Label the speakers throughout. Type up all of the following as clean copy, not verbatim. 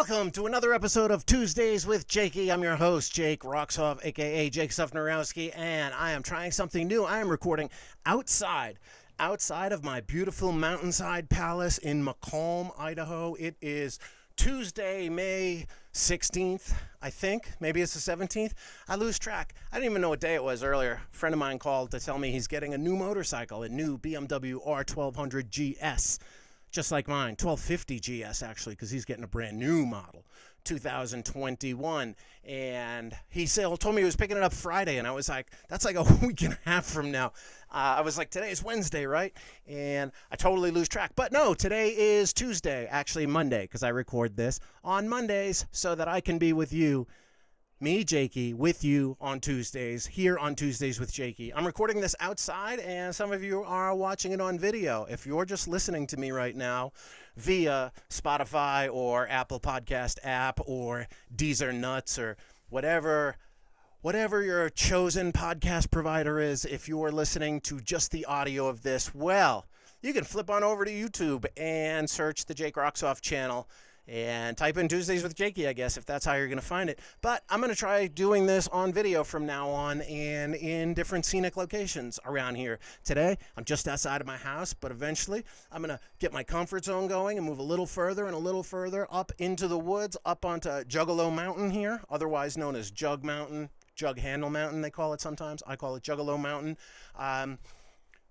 Speaker 1: Welcome to another episode of Tuesdays with Jakey. I'm your host, Jake Roxhoff, aka Jake Sufnerowski, and I am trying something new. I am recording outside of my beautiful mountainside palace in McCalm, Idaho. It is Tuesday, May 16th, I think. Maybe it's the 17th. I lose track. I didn't even know what day it was earlier. A friend of mine called to tell me he's getting a new motorcycle, a new BMW R1200 GS. Just like mine, 1250 GS actually, because he's getting a brand new model, 2021. And he told me he was picking it up Friday, and I was like, that's like a week and a half from now. I was like, today is Wednesday, right? And I totally lose track. But no, today is Tuesday, actually Monday, because I record this on Mondays so that I can be with you. Me, Jakey, with you on Tuesdays, here on Tuesdays with Jakey. I'm recording this outside, and some of you are watching it on video. If you're just listening to me right now via Spotify or Apple Podcast app or Deezer Nuts or whatever your chosen podcast provider is, if you are listening to just the audio of this, well, you can flip on over to YouTube and search the Jake Roxhoff channel and type in Tuesdays with Jakey, I guess, if that's how you're going to find it. But I'm going to try doing this on video from now on and in different scenic locations around here. Today, I'm just outside of my house, but eventually I'm going to get my comfort zone going and move a little further and a little further up into the woods, up onto Juggalo Mountain here, otherwise known as Jug Mountain, Jug Handle Mountain, they call it sometimes. I call it Juggalo Mountain.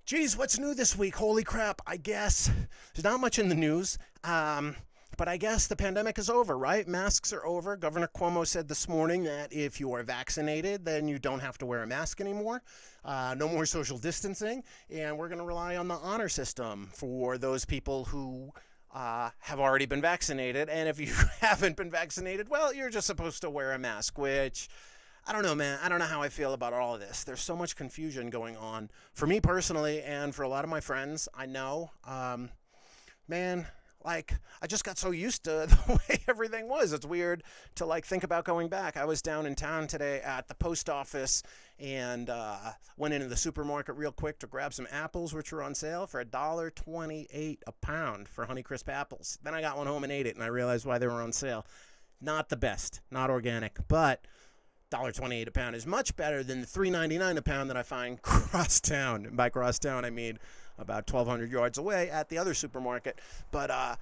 Speaker 1: Geez, what's new this week? Holy crap, I guess there's not much in the news. But I guess the pandemic is over, right? Masks are over. Governor Cuomo said this morning that if you are vaccinated, then you don't have to wear a mask anymore. No more social distancing. And we're going to rely on the honor system for those people who have already been vaccinated. And if you haven't been vaccinated, well, you're just supposed to wear a mask, which I don't know, man. I don't know how I feel about all of this. There's so much confusion going on for me personally and for a lot of my friends. I know, man. Like, I just got so used to the way everything was. It's weird to, like, think about going back. I was down in town today at the post office and went into the supermarket real quick to grab some apples, which were on sale for $1.28 a pound for Honeycrisp apples. Then I got one home and ate it, and I realized why they were on sale. Not the best, not organic, but $1.28 a pound is much better than the $3.99 a pound that I find crosstown. And by crosstown, I mean about 1,200 yards away at the other supermarket. But,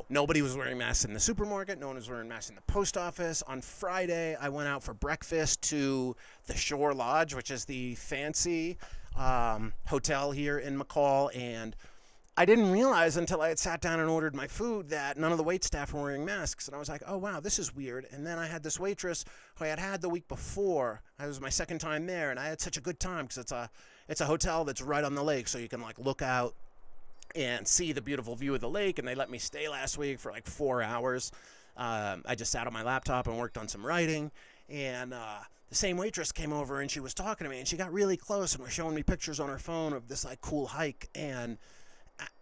Speaker 1: nobody was wearing masks in the supermarket. No one was wearing masks in the post office. On Friday, I went out for breakfast to the Shore Lodge, which is the fancy hotel here in McCall. And I didn't realize until I had sat down and ordered my food that none of the wait staff were wearing masks. And I was like, oh, wow, this is weird. And then I had this waitress who I had the week before. It was my second time there, and I had such a good time because it's a hotel that's right on the lake, so you can, like, look out and see the beautiful view of the lake. And they let me stay last week for, like, 4 hours. I just sat on my laptop and worked on some writing. And the same waitress came over, and she was talking to me, and she got really close and was showing me pictures on her phone of this, like, cool hike. And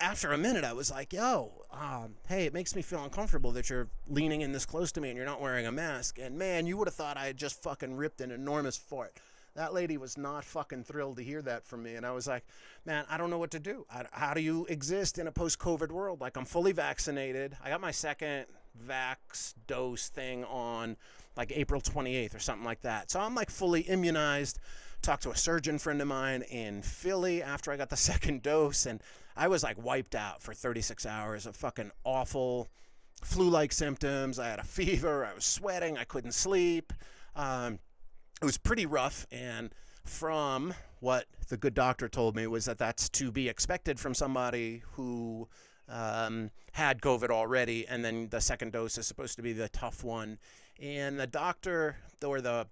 Speaker 1: after a minute, I was like, hey, it makes me feel uncomfortable that you're leaning in this close to me and you're not wearing a mask. And, man, you would have thought I had just fucking ripped an enormous fart. That lady was not fucking thrilled to hear that from me. And I was like, man, I don't know what to do. How do you exist in a post-COVID world? Like, I'm fully vaccinated. I got my second vax dose thing on, like, April 28th or something like that. So I'm, like, fully immunized. Talked to a surgeon friend of mine in Philly after I got the second dose, and I was, like, wiped out for 36 hours of fucking awful flu-like symptoms. I had a fever. I was sweating. I couldn't sleep. It was pretty rough, and from what the good doctor told me was that that's to be expected from somebody who had COVID already, and then the second dose is supposed to be the tough one. And the doctor, or the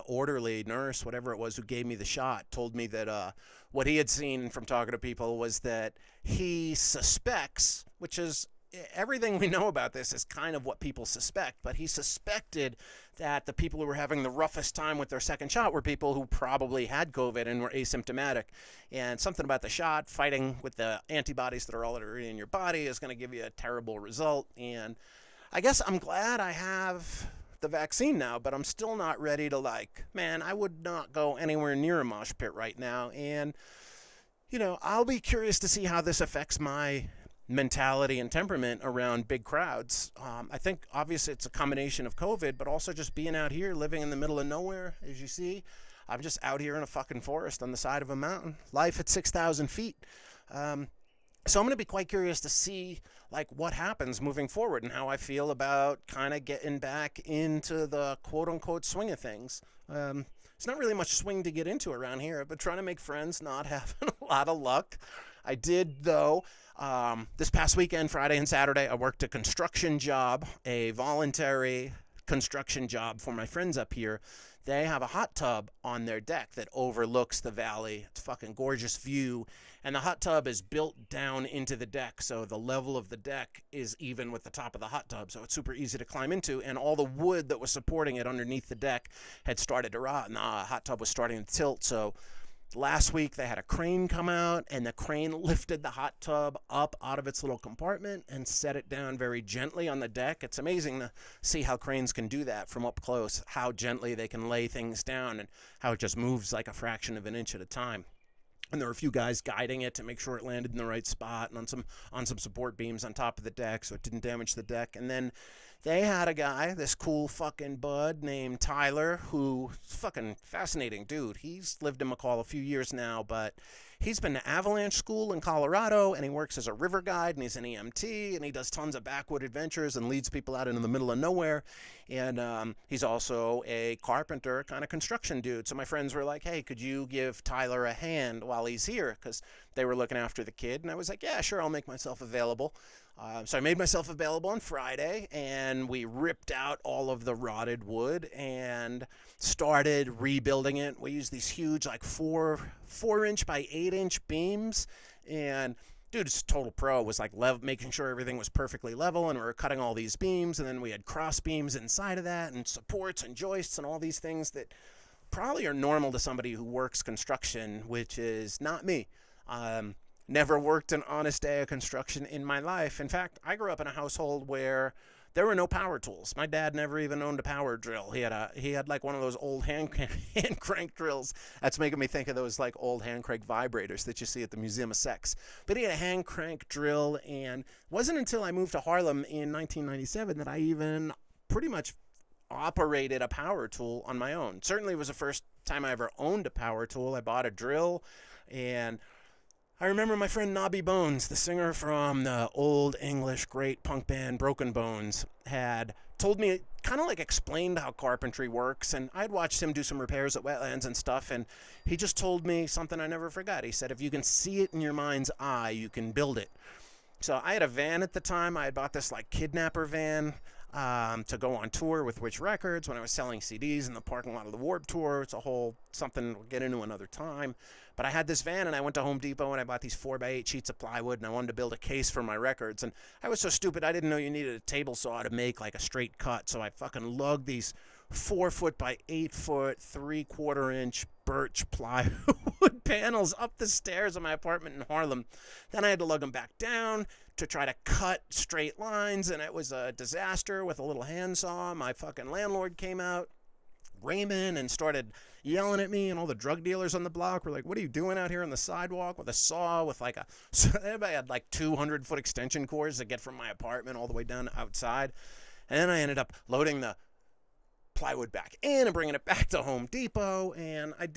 Speaker 1: orderly nurse, whatever it was, who gave me the shot, told me that what he had seen from talking to people was that he suspects, which is everything we know about this is kind of what people suspect, but he suspected that the people who were having the roughest time with their second shot were people who probably had COVID and were asymptomatic. And something about the shot, fighting with the antibodies that are already in your body, is going to give you a terrible result. And I guess I'm glad I have the vaccine now, but I'm still not ready to, like, man, I would not go anywhere near a mosh pit right now. And, I'll be curious to see how this affects my mentality and temperament around big crowds. I think obviously it's a combination of COVID, but also just being out here, living in the middle of nowhere, as you see. I'm just out here in a fucking forest on the side of a mountain. Life at 6,000 feet. So I'm going to be quite curious to see like what happens moving forward and how I feel about kind of getting back into the quote unquote swing of things. It's not really much swing to get into around here, but trying to make friends, not having a lot of luck. I did, though, this past weekend, Friday and Saturday, I worked a construction job, a voluntary construction job for my friends up here. They have a hot tub on their deck that overlooks the valley. It's a fucking gorgeous view. And the hot tub is built down into the deck, so the level of the deck is even with the top of the hot tub, so it's super easy to climb into. And all the wood that was supporting it underneath the deck had started to rot, and the hot tub was starting to tilt. So last week they had a crane come out, and the crane lifted the hot tub up out of its little compartment and set it down very gently on the deck. It's amazing to see how cranes can do that from up close, how gently they can lay things down and how it just moves like a fraction of an inch at a time. And there were a few guys guiding it to make sure it landed in the right spot and on some support beams on top of the deck so it didn't damage the deck. And then they had a guy, this cool fucking bud named Tyler, who's fucking fascinating dude. He's lived in McCall a few years now, but he's been to avalanche school in Colorado, and he works as a river guide, and he's an EMT, and he does tons of backwood adventures and leads people out into the middle of nowhere. And he's also a carpenter, kind of construction dude. So my friends were like, hey, could you give Tyler a hand while he's here? Because they were looking after the kid. And I was like, yeah, sure, I'll make myself available. So I made myself available on Friday, and we ripped out all of the rotted wood and started rebuilding it. We used these huge, like 4-inch by 8-inch beams, and dude's total pro, was like making sure everything was perfectly level, and we were cutting all these beams, and then we had cross beams inside of that, and supports and joists and all these things that probably are normal to somebody who works construction, which is not me. Never worked an honest day of construction in my life. In fact, I grew up in a household where there were no power tools. My dad never even owned a power drill. He had like one of those old hand crank drills. That's making me think of those like old hand crank vibrators that you see at the Museum of Sex. But he had a hand crank drill, and it wasn't until I moved to Harlem in 1997 that I even pretty much operated a power tool on my own. Certainly it was the first time I ever owned a power tool. I bought a drill, and I remember my friend Nobby Bones, the singer from the old English great punk band Broken Bones, had told me, kind of like explained how carpentry works, and I'd watched him do some repairs at wetlands and stuff, and he just told me something I never forgot. He said, if you can see it in your mind's eye, you can build it. So I had a van at the time. I had bought this like kidnapper van to go on tour with Witch Records when I was selling CDs in the parking lot of the Warped Tour. It's a whole something we'll get into another time. But I had this van, and I went to Home Depot, and I bought these 4x8 sheets of plywood, and I wanted to build a case for my records. And I was so stupid, I didn't know you needed a table saw to make like a straight cut. So I fucking lugged these 4-foot by 8-foot, 3/4-inch birch plywood panels up the stairs of my apartment in Harlem. Then I had to lug them back down to try to cut straight lines, and it was a disaster with a little handsaw. My fucking landlord came out, Raymond, and started yelling at me, and all the drug dealers on the block were like, what are you doing out here on the sidewalk with a saw with like so everybody had like 200-foot extension cords to get from my apartment all the way down outside. And then I ended up loading the plywood back in and bringing it back to Home Depot, and I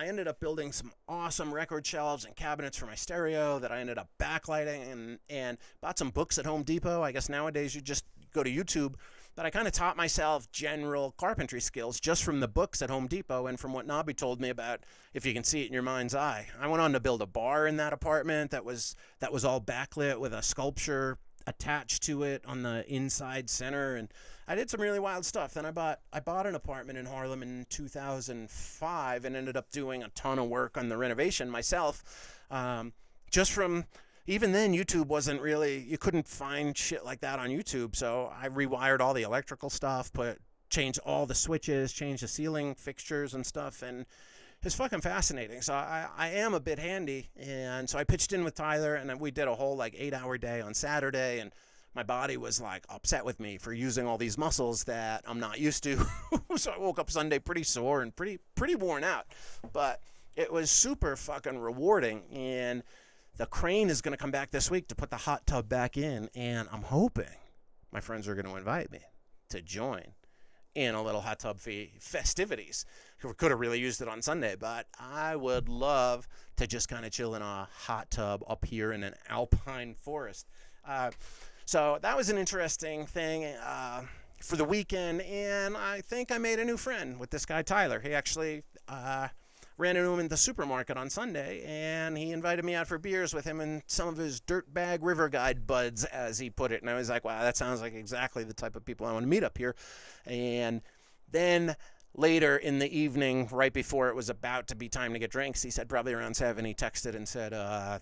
Speaker 1: ended up building some awesome record shelves and cabinets for my stereo that I ended up backlighting, and bought some books at Home Depot. I guess nowadays you just go to YouTube, but I kind of taught myself general carpentry skills just from the books at Home Depot and from what Nobby told me about if you can see it in your mind's eye. I went on to build a bar in that apartment that was all backlit with a sculpture attached to it on the inside center, and I did some really wild stuff. Then I bought an apartment in Harlem in 2005 and ended up doing a ton of work on the renovation myself. Just from, even then, YouTube wasn't really, you couldn't find shit like that on YouTube. So I rewired all the electrical stuff, changed all the switches, changed the ceiling fixtures and stuff, and it's fucking fascinating. So I am a bit handy, and so I pitched in with Tyler, and we did a whole like 8-hour day on Saturday, and my body was like upset with me for using all these muscles that I'm not used to. So I woke up Sunday pretty sore and pretty worn out, but it was super fucking rewarding. And the crane is going to come back this week to put the hot tub back in, and I'm hoping my friends are going to invite me to join in a little hot tub festivities. We could have really used it on Sunday, but I would love to just kind of chill in a hot tub up here in an alpine forest. So that was an interesting thing for the weekend, and I think I made a new friend with this guy, Tyler. He actually ran into him in the supermarket on Sunday, and he invited me out for beers with him and some of his dirtbag river guide buds, as he put it. And I was like, wow, that sounds like exactly the type of people I want to meet up here. And then later in the evening, right before it was about to be time to get drinks, he said probably around 7, he texted and said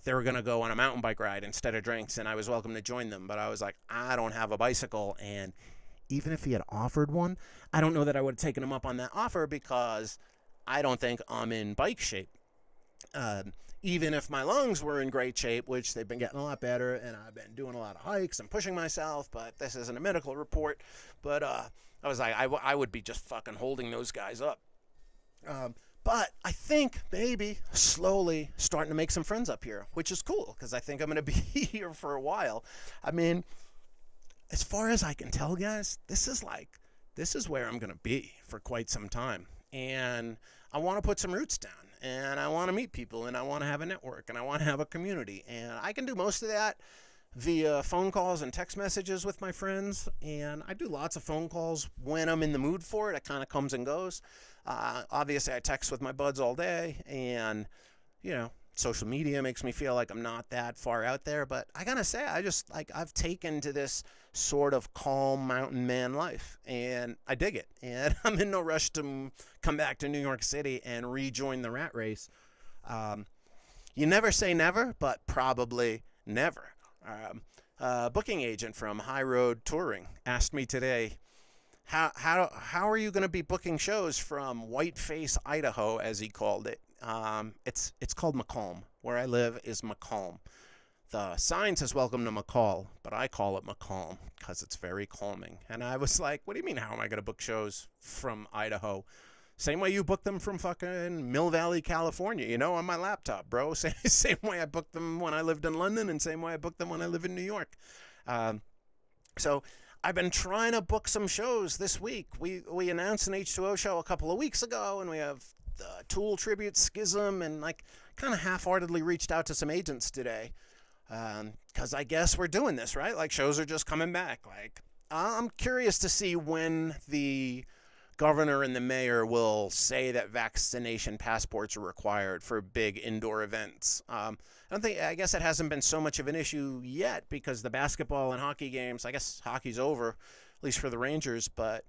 Speaker 1: they were going to go on a mountain bike ride instead of drinks, and I was welcome to join them. But I was like, I don't have a bicycle, and even if he had offered one, I don't know that I would have taken him up on that offer, because I don't think I'm in bike shape. Even if my lungs were in great shape, which they've been getting a lot better, and I've been doing a lot of hikes and pushing myself, but this isn't a medical report. But I was like, I would be just fucking holding those guys up. But I think maybe slowly starting to make some friends up here, which is cool, because I think I'm going to be here for a while. I mean, as far as I can tell, guys, this is where I'm going to be for quite some time. And I want to put some roots down, and I want to meet people, and I want to have a network, and I want to have a community. And I can do most of that via phone calls and text messages with my friends. And I do lots of phone calls when I'm in the mood for it. It kind of comes and goes. Obviously, I text with my buds all day, and, social media makes me feel like I'm not that far out there. But I gotta say, I've taken to this sort of calm mountain man life, and I dig it. And I'm in no rush to come back to New York City and rejoin the rat race. You never say never, but probably never. Booking agent from High Road Touring asked me today, how are you going to be booking shows from Whiteface, Idaho, as he called it? It's called McCalm. Where I live is McCalm. The sign says welcome to McCall, but I call it McCalm because it's very calming. And I was like, what do you mean, how am I going to book shows from Idaho? Same way you book them from fucking Mill Valley, California, on my laptop, bro. Same way I booked them when I lived in London, and same way I booked them when I live in New York. So I've been trying to book some shows this week. We announced an H2O show a couple of weeks ago, and we have the Tool Tribute Schism, and kind of half-heartedly reached out to some agents today. Because I guess we're doing this, right? Shows are just coming back. I'm curious to see when the governor and the mayor will say that vaccination passports are required for big indoor events. I guess it hasn't been so much of an issue yet, because the basketball and hockey games, I guess hockey's over, at least for the Rangers, but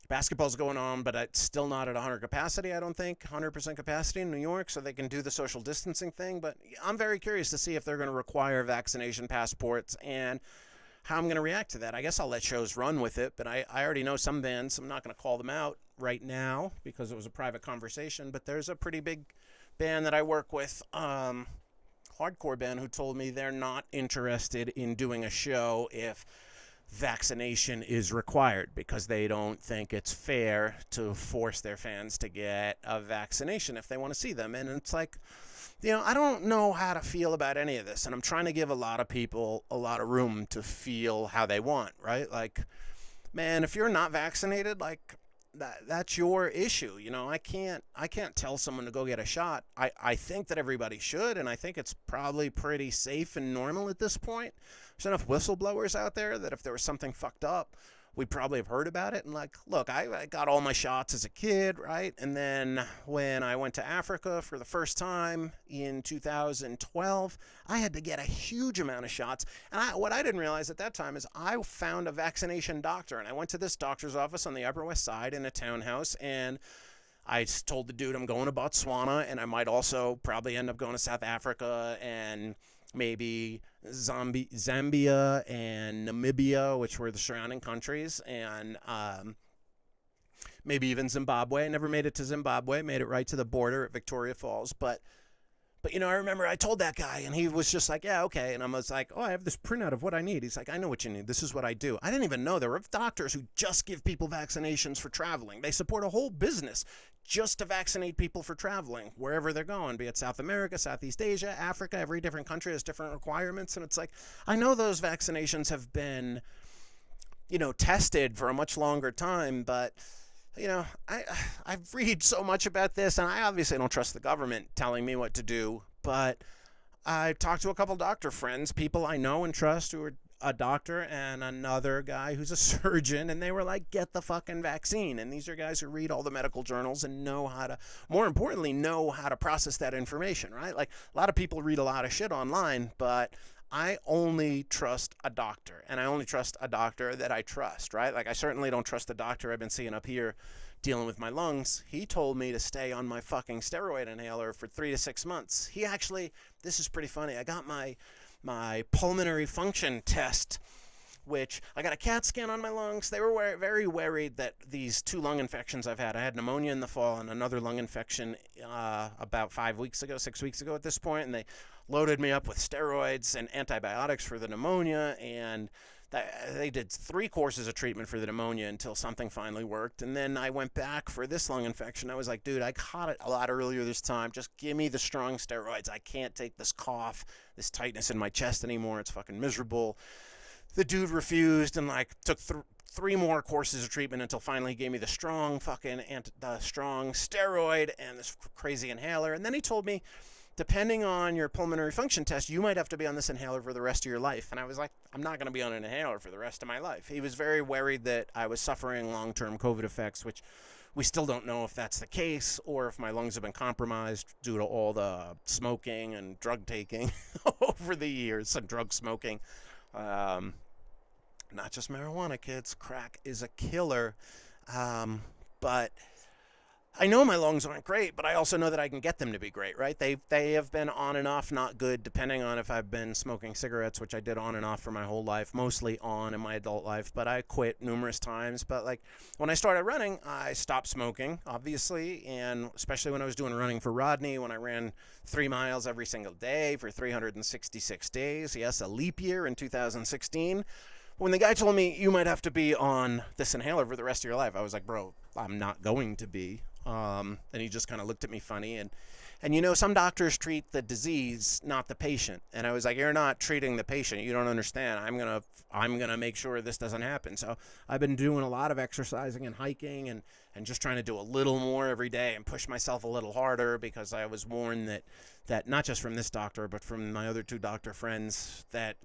Speaker 1: basketball's going on, but it's still not at 100 capacity, I don't think, 100% capacity in New York, so they can do the social distancing thing. But I'm very curious to see if they're going to require vaccination passports and how I'm going to react to that. I guess I'll let shows run with it, but I already know some bands. I'm not going to call them out right now because it was a private conversation, but there's a pretty big band that I work with, hardcore band, who told me they're not interested in doing a show if vaccination is required, because they don't think it's fair to force their fans to get a vaccination if they want to see them. And it's like, I don't know how to feel about any of this, and I'm trying to give a lot of people a lot of room to feel how they want, right? Man, if you're not vaccinated, that's your issue. I can't tell someone to go get a shot. I think that everybody should, and I think it's probably pretty safe and normal at this point. There's enough whistleblowers out there that if there was something fucked up, we'd probably have heard about it. And look, I got all my shots as a kid, right? And then when I went to Africa for the first time in 2012, I had to get a huge amount of shots. And what I didn't realize at that time is I found a vaccination doctor, and I went to this doctor's office on the Upper West Side in a townhouse, and I told the dude I'm going to Botswana, and I might also probably end up going to South Africa and maybe Zambia and Namibia, which were the surrounding countries, and maybe even Zimbabwe. I never made it to Zimbabwe, made it right to the border at Victoria Falls. But I remember I told that guy, and he was just like, yeah, okay. And I was like, I have this printout of what I need. He's like, I know what you need. This is what I do. I didn't even know there were doctors who just give people vaccinations for traveling. They support a whole business just to vaccinate people for traveling wherever they're going, be it South America, Southeast Asia, Africa. Every different country has different requirements. And it's like, I know those vaccinations have been, tested for a much longer time, but I've read so much about this, and I obviously don't trust the government telling me what to do, but I talked to a couple doctor friends, people I know and trust who are a doctor, and another guy who's a surgeon, and they were like, get the fucking vaccine. And these are guys who read all the medical journals and know how to, more importantly, know how to process that information, right? Like, a lot of people read a lot of shit online, but I only trust a doctor, and I only trust a doctor that I trust, right? Like, I certainly don't trust the doctor I've been seeing up here dealing with my lungs. He told me to stay on my fucking steroid inhaler for 3 to 6 months. He actually, this is pretty funny, I got my pulmonary function test, which I got a CAT scan on my lungs. They were very worried that these 2 lung infections I've had. I had pneumonia in the fall and another lung infection about 6 weeks ago at this point, and they loaded me up with steroids and antibiotics for the pneumonia, and they did 3 courses of treatment for the pneumonia until something finally worked. And then I went back for this lung infection. I was like, dude, I caught it a lot earlier this time. Just give me the strong steroids. I can't take this cough, this tightness in my chest anymore. It's fucking miserable. The dude refused and took 3 more courses of treatment until finally he gave me the strong strong steroid and this crazy inhaler. And then he told me, depending on your pulmonary function test, you might have to be on this inhaler for the rest of your life. And I was like, I'm not going to be on an inhaler for the rest of my life. He was very worried that I was suffering long-term COVID effects, which we still don't know if that's the case or if my lungs have been compromised due to all the smoking and drug taking over the years and drug smoking. Not just marijuana, kids. Crack is a killer. But I know my lungs aren't great, but I also know that I can get them to be great, right? They have been on and off, not good, depending on if I've been smoking cigarettes, which I did on and off for my whole life, mostly on in my adult life, but I quit numerous times. But when I started running, I stopped smoking, obviously, and especially when I was doing running for Rodney, when I ran 3 miles every single day for 366 days. Yes, a leap year in 2016. When the guy told me you might have to be on this inhaler for the rest of your life, I was like, bro, I'm not going to be. And he just kind of looked at me funny. And some doctors treat the disease, not the patient. And I was like, you're not treating the patient. You don't understand. I'm gonna make sure this doesn't happen. So I've been doing a lot of exercising and hiking and just trying to do a little more every day and push myself a little harder, because I was warned that not just from this doctor, but from my other 2 doctor friends, that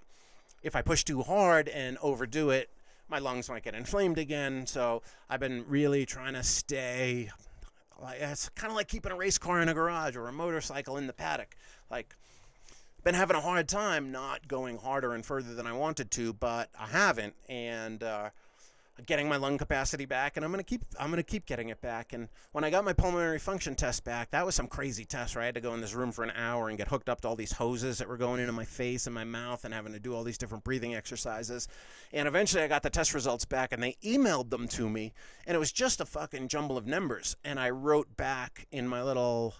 Speaker 1: if I push too hard and overdo it, my lungs might get inflamed again. So I've been really trying to stay. It's kind of like keeping a race car in a garage or a motorcycle in the paddock. Been having a hard time not going harder and further than I wanted to, but I haven't, and getting my lung capacity back, and I'm gonna keep getting it back. And when I got my pulmonary function test back, that was some crazy test, right? I had to go in this room for an hour and get hooked up to all these hoses that were going into my face and my mouth and having to do all these different breathing exercises. And eventually I got the test results back, and they emailed them to me, and it was just a fucking jumble of numbers. And I wrote back in my little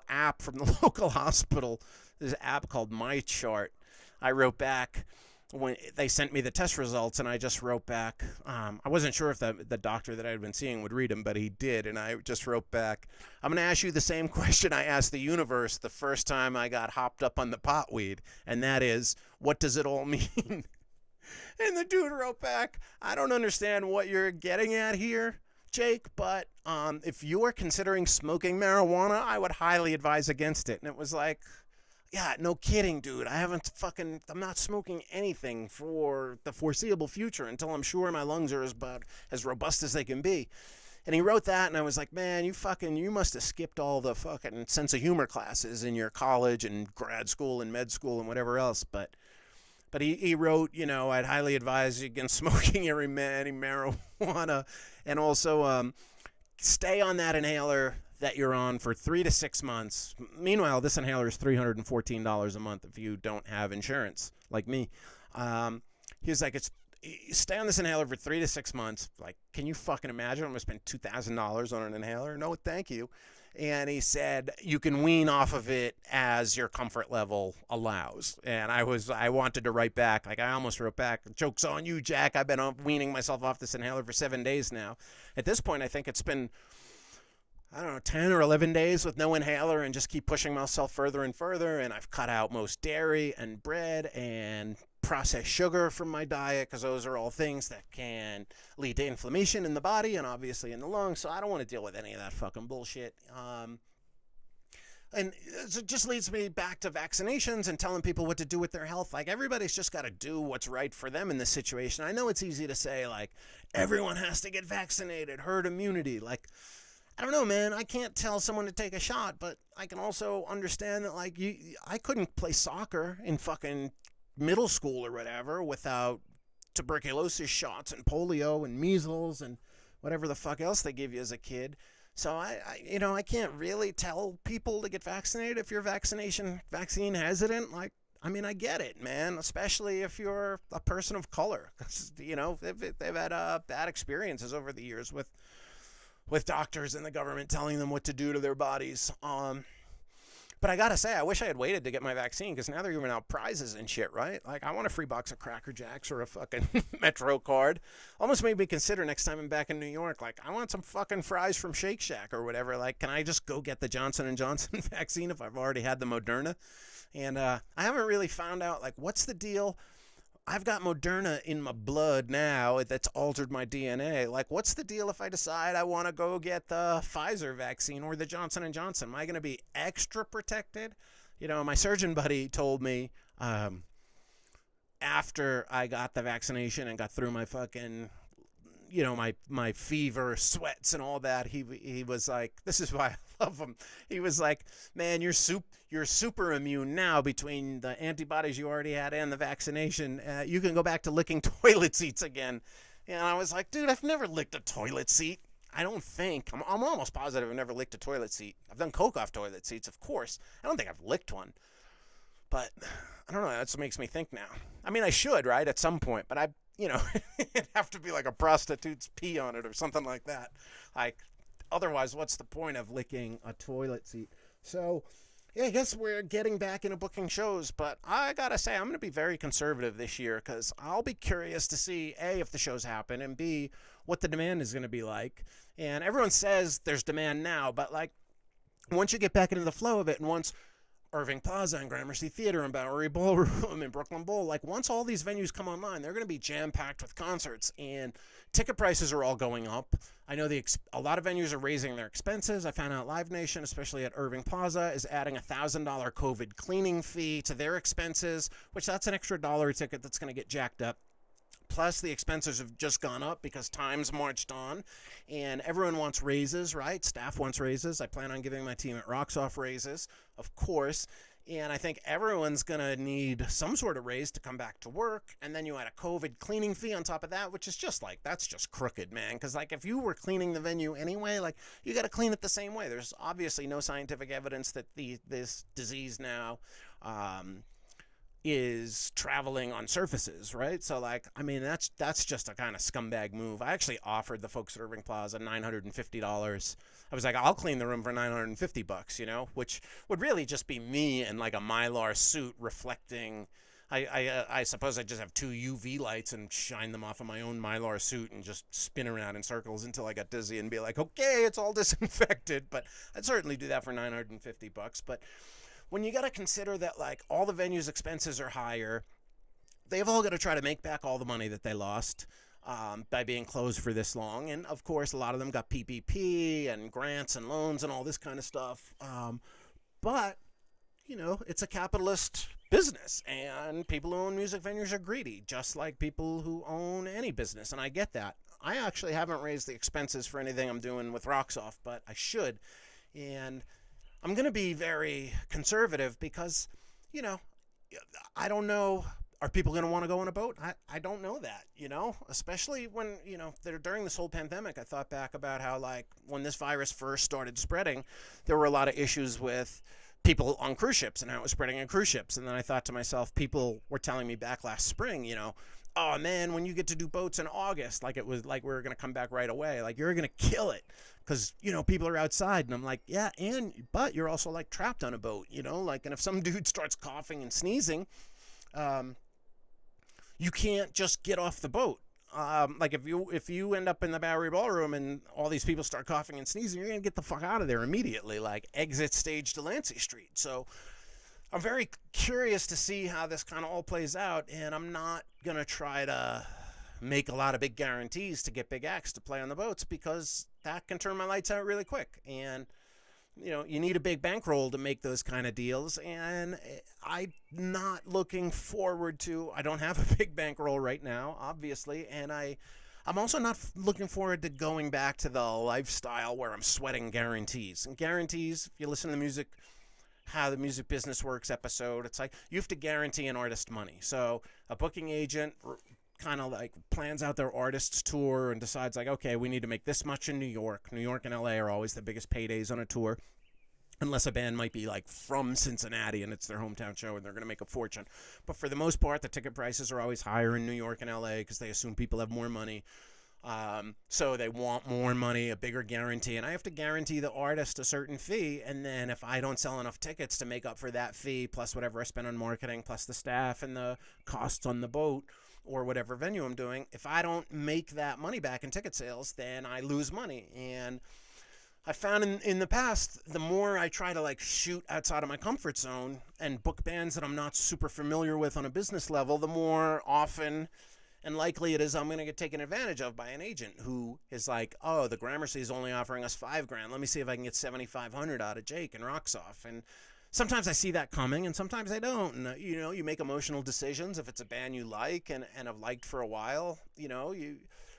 Speaker 1: app from the local hospital, this app called My Chart. I wrote back when they sent me the test results, and I just wrote back. I wasn't sure if the doctor that I had been seeing would read them, but he did, and I just wrote back, I'm going to ask you the same question I asked the universe the first time I got hopped up on the potweed, and that is, what does it all mean? And the dude wrote back, I don't understand what you're getting at here, Jake, but if you're considering smoking marijuana, I would highly advise against it. And it was like, yeah, no kidding, dude. I'm not smoking anything for the foreseeable future until I'm sure my lungs are as robust as they can be. And he wrote that, and I was like, man, you must have skipped all the fucking sense of humor classes in your college and grad school and med school and whatever else. But he wrote, I'd highly advise you against smoking any marijuana, and also stay on that inhaler that you're on for 3 to 6 months. Meanwhile, this inhaler is $314 a month if you don't have insurance like me. He was like, stay on this inhaler for 3 to 6 months. Like, can you fucking imagine? I'm going to spend $2,000 on an inhaler? No, thank you. And he said, you can wean off of it as your comfort level allows. And I wanted to write back. I almost wrote back, joke's on you, Jack. I've been weaning myself off this inhaler for 7 days now. At this point, I think it's been, I don't know, 10 or 11 days with no inhaler and just keep pushing myself further and further. And I've cut out most dairy and bread and processed sugar from my diet, because those are all things that can lead to inflammation in the body and obviously in the lungs. So I don't want to deal with any of that fucking bullshit. And it just leads me back to vaccinations and telling people what to do with their health. Like, everybody's just got to do what's right for them in this situation. I know it's easy to say, like, everyone has to get vaccinated, herd immunity. Like, I don't know, man. I can't tell someone to take a shot, but I can also understand that, like, I couldn't play soccer in fucking middle school or whatever without tuberculosis shots and polio and measles and whatever the fuck else they give you as a kid. So I can't really tell people to get vaccinated if you're vaccine hesitant. Like, I mean, I get it, man, especially if you're a person of color. They've had bad experiences over the years with doctors and the government telling them what to do to their bodies. But I gotta say, I wish I had waited to get my vaccine, because now they're giving out prizes and shit, right? Like, I want a free box of Cracker Jacks or a fucking Metro card. Almost made me consider next time I'm back in New York, like, I want some fucking fries from Shake Shack or whatever. Like, can I just go get the Johnson & Johnson vaccine if I've already had the Moderna? And I haven't really found out, like, what's the deal? I've got Moderna in my blood now that's altered my DNA. Like, what's the deal if I decide I want to go get the Pfizer vaccine or the Johnson & Johnson? Am I going to be extra protected? My surgeon buddy told me after I got the vaccination and got through my fucking, my fever, sweats, and all that, he was like, this is why I love him. He was like, man, you're super immune now between the antibodies you already had and the vaccination. You can go back to licking toilet seats again. And I was like, dude, I've never licked a toilet seat. I don't think. I'm almost positive I've never licked a toilet seat. I've done coke off toilet seats, of course. I don't think I've licked one. But I don't know. That makes me think now. I mean, I should, right, at some point. But it'd have to be like a prostitute's pee on it or something like that. Like, otherwise, what's the point of licking a toilet seat? So, yeah, I guess we're getting back into booking shows, but I gotta say, I'm gonna be very conservative this year, because I'll be curious to see, A, if the shows happen, and B, what the demand is gonna be like. And everyone says there's demand now, but, like, once you get back into the flow of it, and once Irving Plaza and Gramercy Theater and Bowery Ballroom and Brooklyn Bowl, like, once all these venues come online, they're going to be jam-packed with concerts, and ticket prices are all going up. I know a lot of venues are raising their expenses. I found out Live Nation, especially at Irving Plaza, is adding a $1,000 COVID cleaning fee to their expenses, which that's an extra dollar a ticket that's going to get jacked up. Plus, the expenses have just gone up because time's marched on, and everyone wants raises, right? Staff wants raises. I plan on giving my team at Rocks Off raises, of course, and I think everyone's going to need some sort of raise to come back to work, and then you add a COVID cleaning fee on top of that, which is just like, that's just crooked, man, because, like, if you were cleaning the venue anyway, like, you got to clean it the same way. There's obviously no scientific evidence that this disease now is traveling on surfaces, right? So, like, I mean, that's just a kind of scumbag move. I actually offered the folks at Irving Plaza $950. I was like, I'll clean the room for $950, which would really just be me in, like, a Mylar suit reflecting. I suppose I just have 2 UV lights and shine them off of my own Mylar suit and just spin around in circles until I got dizzy and be like, okay, it's all disinfected. But I'd certainly do that for $950. But when you got to consider that, like, all the venues' expenses are higher, they've all got to try to make back all the money that they lost by being closed for this long. And, of course, a lot of them got PPP and grants and loans and all this kind of stuff. But, it's a capitalist business, and people who own music venues are greedy, just like people who own any business, and I get that. I actually haven't raised the expenses for anything I'm doing with Rocks Off, but I should. And I'm going to be very conservative because, I don't know. Are people going to want to go on a boat? I don't know that, especially when, during this whole pandemic, I thought back about how, like, when this virus first started spreading, there were a lot of issues with people on cruise ships and how it was spreading on cruise ships. And then I thought to myself, people were telling me back last spring, oh man, when you get to do boats in August, like it was like we were going to come back right away. Like, you're going to kill it because, people are outside. And I'm like, yeah, but you're also, like, trapped on a boat, like, and if some dude starts coughing and sneezing, you can't just get off the boat. Like if you end up in the Bowery Ballroom and all these people start coughing and sneezing, you're gonna get the fuck out of there immediately. Like exit stage Delancey Street. So I'm very curious to see how this kind of all plays out, and I'm not gonna try to make a lot of big guarantees to get big acts to play on the boats, because that can turn my lights out really quick. And you need a big bankroll to make those kind of deals, and I'm not looking forward to. I don't have a big bankroll right now, obviously, and I'm also not looking forward to going back to the lifestyle where I'm sweating guarantees. And guarantees, if you listen to the music, how the music business works episode, it's like you have to guarantee an artist money. So a booking agent kind of like plans out their artist's tour and decides like, okay, we need to make this much in New York. New York and LA are always the biggest paydays on a tour, unless a band might be like from Cincinnati and it's their hometown show and they're going to make a fortune. But for the most part, the ticket prices are always higher in New York and LA because they assume people have more money. So they want more money, a bigger guarantee, and I have to guarantee the artist a certain fee. And then if I don't sell enough tickets to make up for that fee, plus whatever I spend on marketing, plus the staff and the costs on the boat or whatever venue I'm doing, if I don't make that money back in ticket sales, then I lose money. And I found in the past, the more I try to like shoot outside of my comfort zone and book bands that I'm not super familiar with on a business level, the more often and likely it is I'm going to get taken advantage of by an agent who is like, oh, the Gramercy is only offering us $5,000. Let me see if I can get $7,500 out of Jake, and rocks off. And sometimes I see that coming, and sometimes I don't. And you make emotional decisions. If it's a band you like and have liked for a while,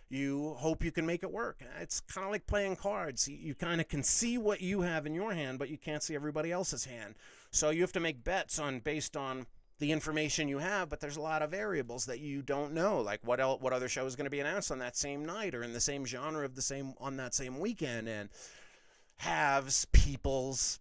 Speaker 1: you hope you can make it work. It's kind of like playing cards. You kind of can see what you have in your hand, but you can't see everybody else's hand. So you have to make bets based on the information you have, but there's a lot of variables that you don't know, like what other show is going to be announced on that same night or in the same genre on that same weekend, and has people's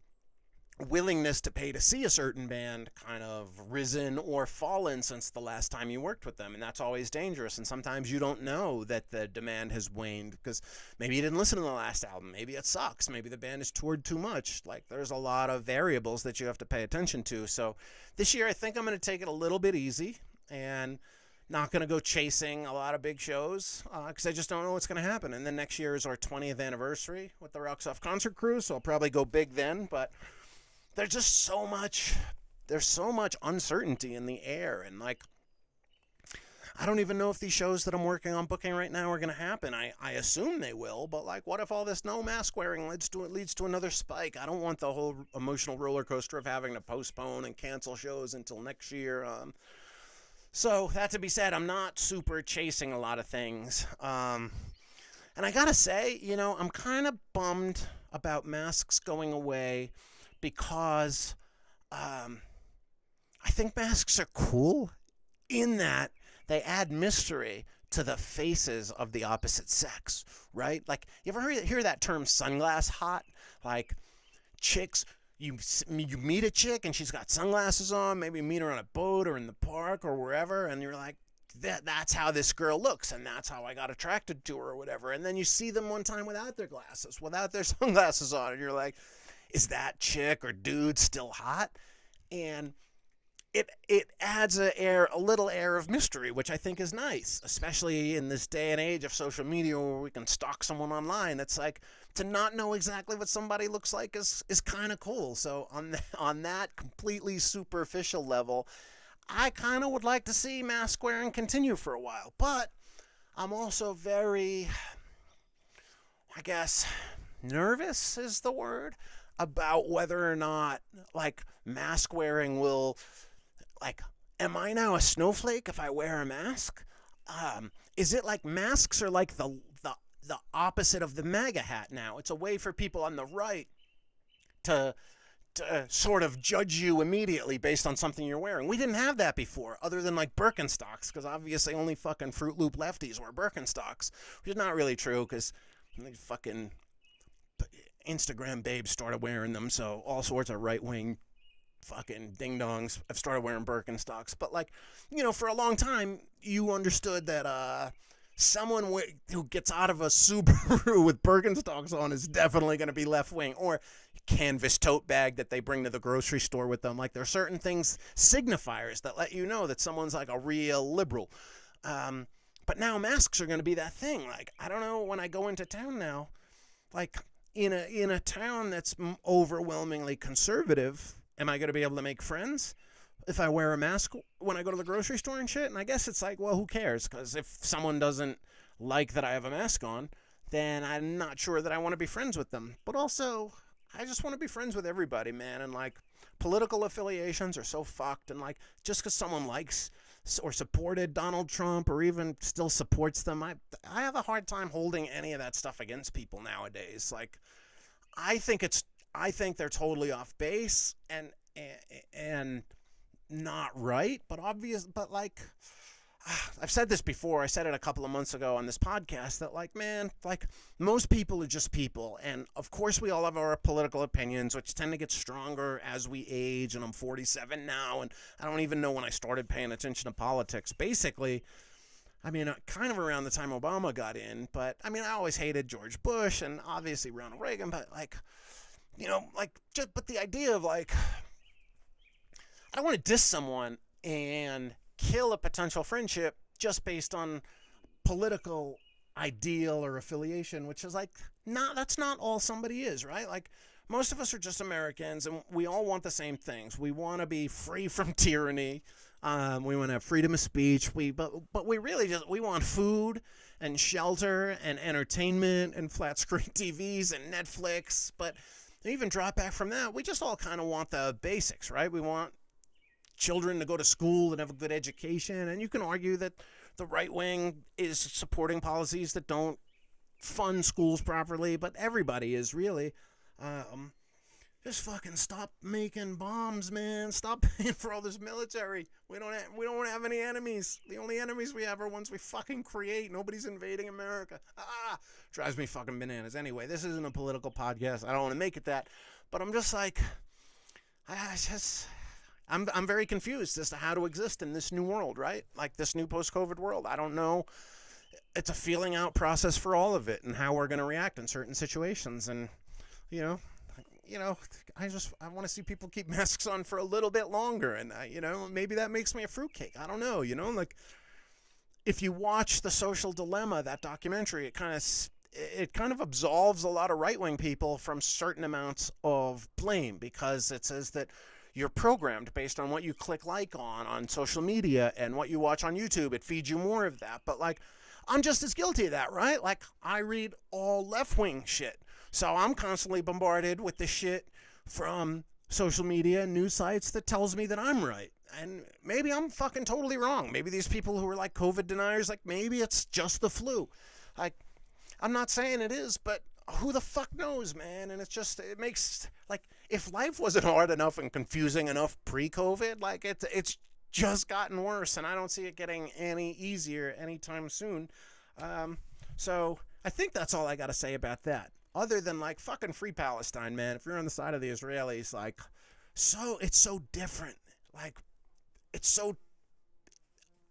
Speaker 1: willingness to pay to see a certain band kind of risen or fallen since the last time you worked with them. And that's always dangerous. And sometimes you don't know that the demand has waned because maybe you didn't listen to the last album. Maybe it sucks. Maybe the band has toured too much. Like, there's a lot of variables that you have to pay attention to. So this year, I think I'm going to take it a little bit easy and not going to go chasing a lot of big shows because I just don't know what's going to happen. And then next year is our 20th anniversary with the Rocks Off concert cruise, so I'll probably go big then. But there's just so much uncertainty in the air, and like, I don't even know if these shows that I'm working on booking right now are going to happen. I assume they will, but like, what if all this no mask wearing leads to another spike? I don't want the whole emotional roller coaster of having to postpone and cancel shows until next year. So that to be said, I'm not super chasing a lot of things. And I gotta say, I'm kind of bummed about masks going away, because I think masks are cool in that they add mystery to the faces of the opposite sex, right? Like, you ever hear that term sunglass hot? Like, chicks, you meet a chick and she's got sunglasses on, maybe you meet her on a boat or in the park or wherever, and you're like, that's how this girl looks, and that's how I got attracted to her or whatever. And then you see them one time without their glasses, without their sunglasses on, and you're like, is that chick or dude still hot? And it adds a little air of mystery, which I think is nice, especially in this day and age of social media where we can stalk someone online. It's like, to not know exactly what somebody looks like is kind of cool. So on that completely superficial level, I kind of would like to see mask wearing continue for a while. But I'm also very, I guess, nervous is the word, about whether or not, like, mask wearing will, like, am I now a snowflake if I wear a mask? Is it like masks are like the opposite of the MAGA hat now? It's a way for people on the right to sort of judge you immediately based on something you're wearing. We didn't have that before, other than like Birkenstocks, because obviously only fucking Fruit Loop lefties wear Birkenstocks, which is not really true, because fucking Instagram babes started wearing them, so all sorts of right-wing fucking ding-dongs have started wearing Birkenstocks. But like, for a long time, you understood that someone who gets out of a Subaru with Birkenstocks on is definitely going to be left-wing, or canvas tote bag that they bring to the grocery store with them. Like, there are certain things, signifiers, that let you know that someone's like a real liberal. But now masks are going to be that thing. Like, I don't know, when I go into town now, like in a town that's overwhelmingly conservative, am I going to be able to make friends if I wear a mask when I go to the grocery store and shit? And I guess it's like, well, who cares? Because if someone doesn't like that I have a mask on, then I'm not sure that I want to be friends with them. But also, I just want to be friends with everybody, man. And like, political affiliations are so fucked. And like, just because someone likes or supported Donald Trump or even still supports them, I have a hard time holding any of that stuff against people nowadays. Like, I think they're totally off base and not right, but obvious. But like, I've said this before. I said it a couple of months ago on this podcast that, like, man, like, most people are just people. And of course we all have our political opinions, which tend to get stronger as we age. And I'm 47 now, and I don't even know when I started paying attention to politics. Basically, I mean, kind of around the time Obama got in. But I mean, I always hated George Bush and obviously Ronald Reagan. But like, you know, like, but the idea of like, I don't want to diss someone and kill a potential friendship just based on political ideal or affiliation, which is like, that's not all somebody is, right? Like, most of us are just Americans, and we all want the same things. We want to be free from tyranny. We want to have freedom of speech. But we really we want food and shelter and entertainment and flat screen TVs and Netflix. But even drop back from that, we just all kind of want the basics, right? We want children to go to school and have a good education. And you can argue that the right wing is supporting policies that don't fund schools properly, but everybody is really. Just fucking stop making bombs, man. Stop paying for all this military. We don't have any enemies. The only enemies we have are ones we fucking create. Nobody's invading America. Drives me fucking bananas. Anyway, this isn't a political podcast. I don't want to make it that, but I'm just like, I'm very confused as to how to exist in this new world, right? Like this new post-COVID world. I don't know. It's a feeling out process for all of it and how we're going to react in certain situations. And, you know, I want to see people keep masks on for a little bit longer. And, maybe that makes me a fruitcake. I don't know, like if you watch The Social Dilemma, that documentary, it kind of absolves a lot of right-wing people from certain amounts of blame, because it says that you're programmed based on what you click like on social media and what you watch on YouTube. It feeds you more of that. But like, I'm just as guilty of that, right? Like, I read all left-wing shit. So I'm constantly bombarded with the shit from social media and news sites that tells me that I'm right. And maybe I'm fucking totally wrong. Maybe these people who are like COVID deniers, like, maybe it's just the flu. Like, I'm not saying it is, but who the fuck knows, man? And it makes, like, if life wasn't hard enough and confusing enough pre-COVID, like, it's just gotten worse, and I don't see it getting any easier anytime soon. So I think that's all I got to say about that. Other than, like, fucking free Palestine, man. If you're on the side of the Israelis, like, it's so different. Like,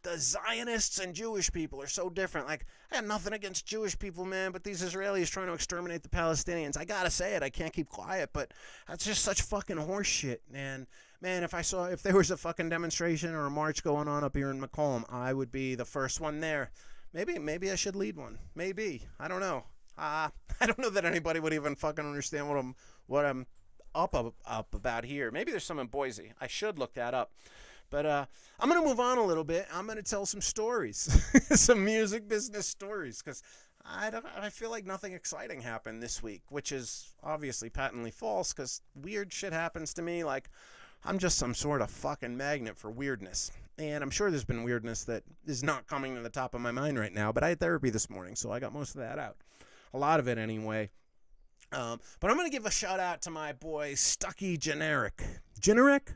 Speaker 1: the Zionists and Jewish people are so different. Like, I have nothing against Jewish people, man, but these Israelis trying to exterminate the Palestinians, I gotta say it, I can't keep quiet, but that's just such fucking horse shit, man. Man, if there was a fucking demonstration or a march going on up here in McCalm, I would be the first one there. Maybe I should lead one. Maybe. I don't know. I don't know that anybody would even fucking understand what I'm up about here. Maybe there's some in Boise. I should look that up. But I'm going to move on a little bit. I'm going to tell some stories, some music business stories, because I feel like nothing exciting happened this week, which is obviously patently false, because weird shit happens to me. Like, I'm just some sort of fucking magnet for weirdness. And I'm sure there's been weirdness that is not coming to the top of my mind right now, but I had therapy this morning, so I got most of that out. A lot of it anyway. But I'm going to give a shout out to my boy Stucky Generic. Generic?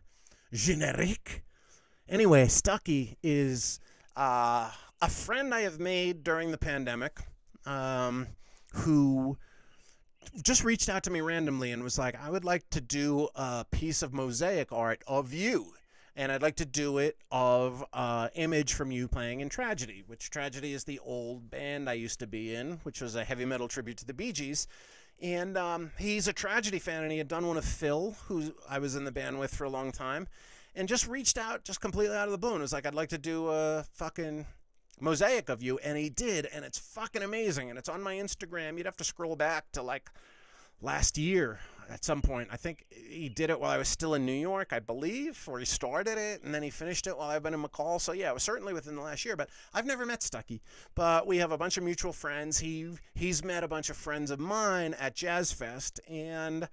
Speaker 1: Anyway, Stucky is a friend I have made during the pandemic, who just reached out to me randomly and was like, I would like to do a piece of mosaic art of you. And I'd like to do it of image from you playing in Tragedy, which Tragedy is the old band I used to be in, which was a heavy metal tribute to the Bee Gees. And he's a Tragedy fan, and he had done one of Phil, who I was in the band with for a long time, and just reached out just completely out of the blue. And was like, I'd like to do a fucking mosaic of you, and he did, and it's fucking amazing, and it's on my Instagram. You'd have to scroll back to like last year at some point. I think he did it while I was still in New York, I believe, or he started it, and then he finished it while I've been in McCall. So yeah, it was certainly within the last year, but I've never met Stucky. But we have a bunch of mutual friends. He's met a bunch of friends of mine at Jazz Fest, and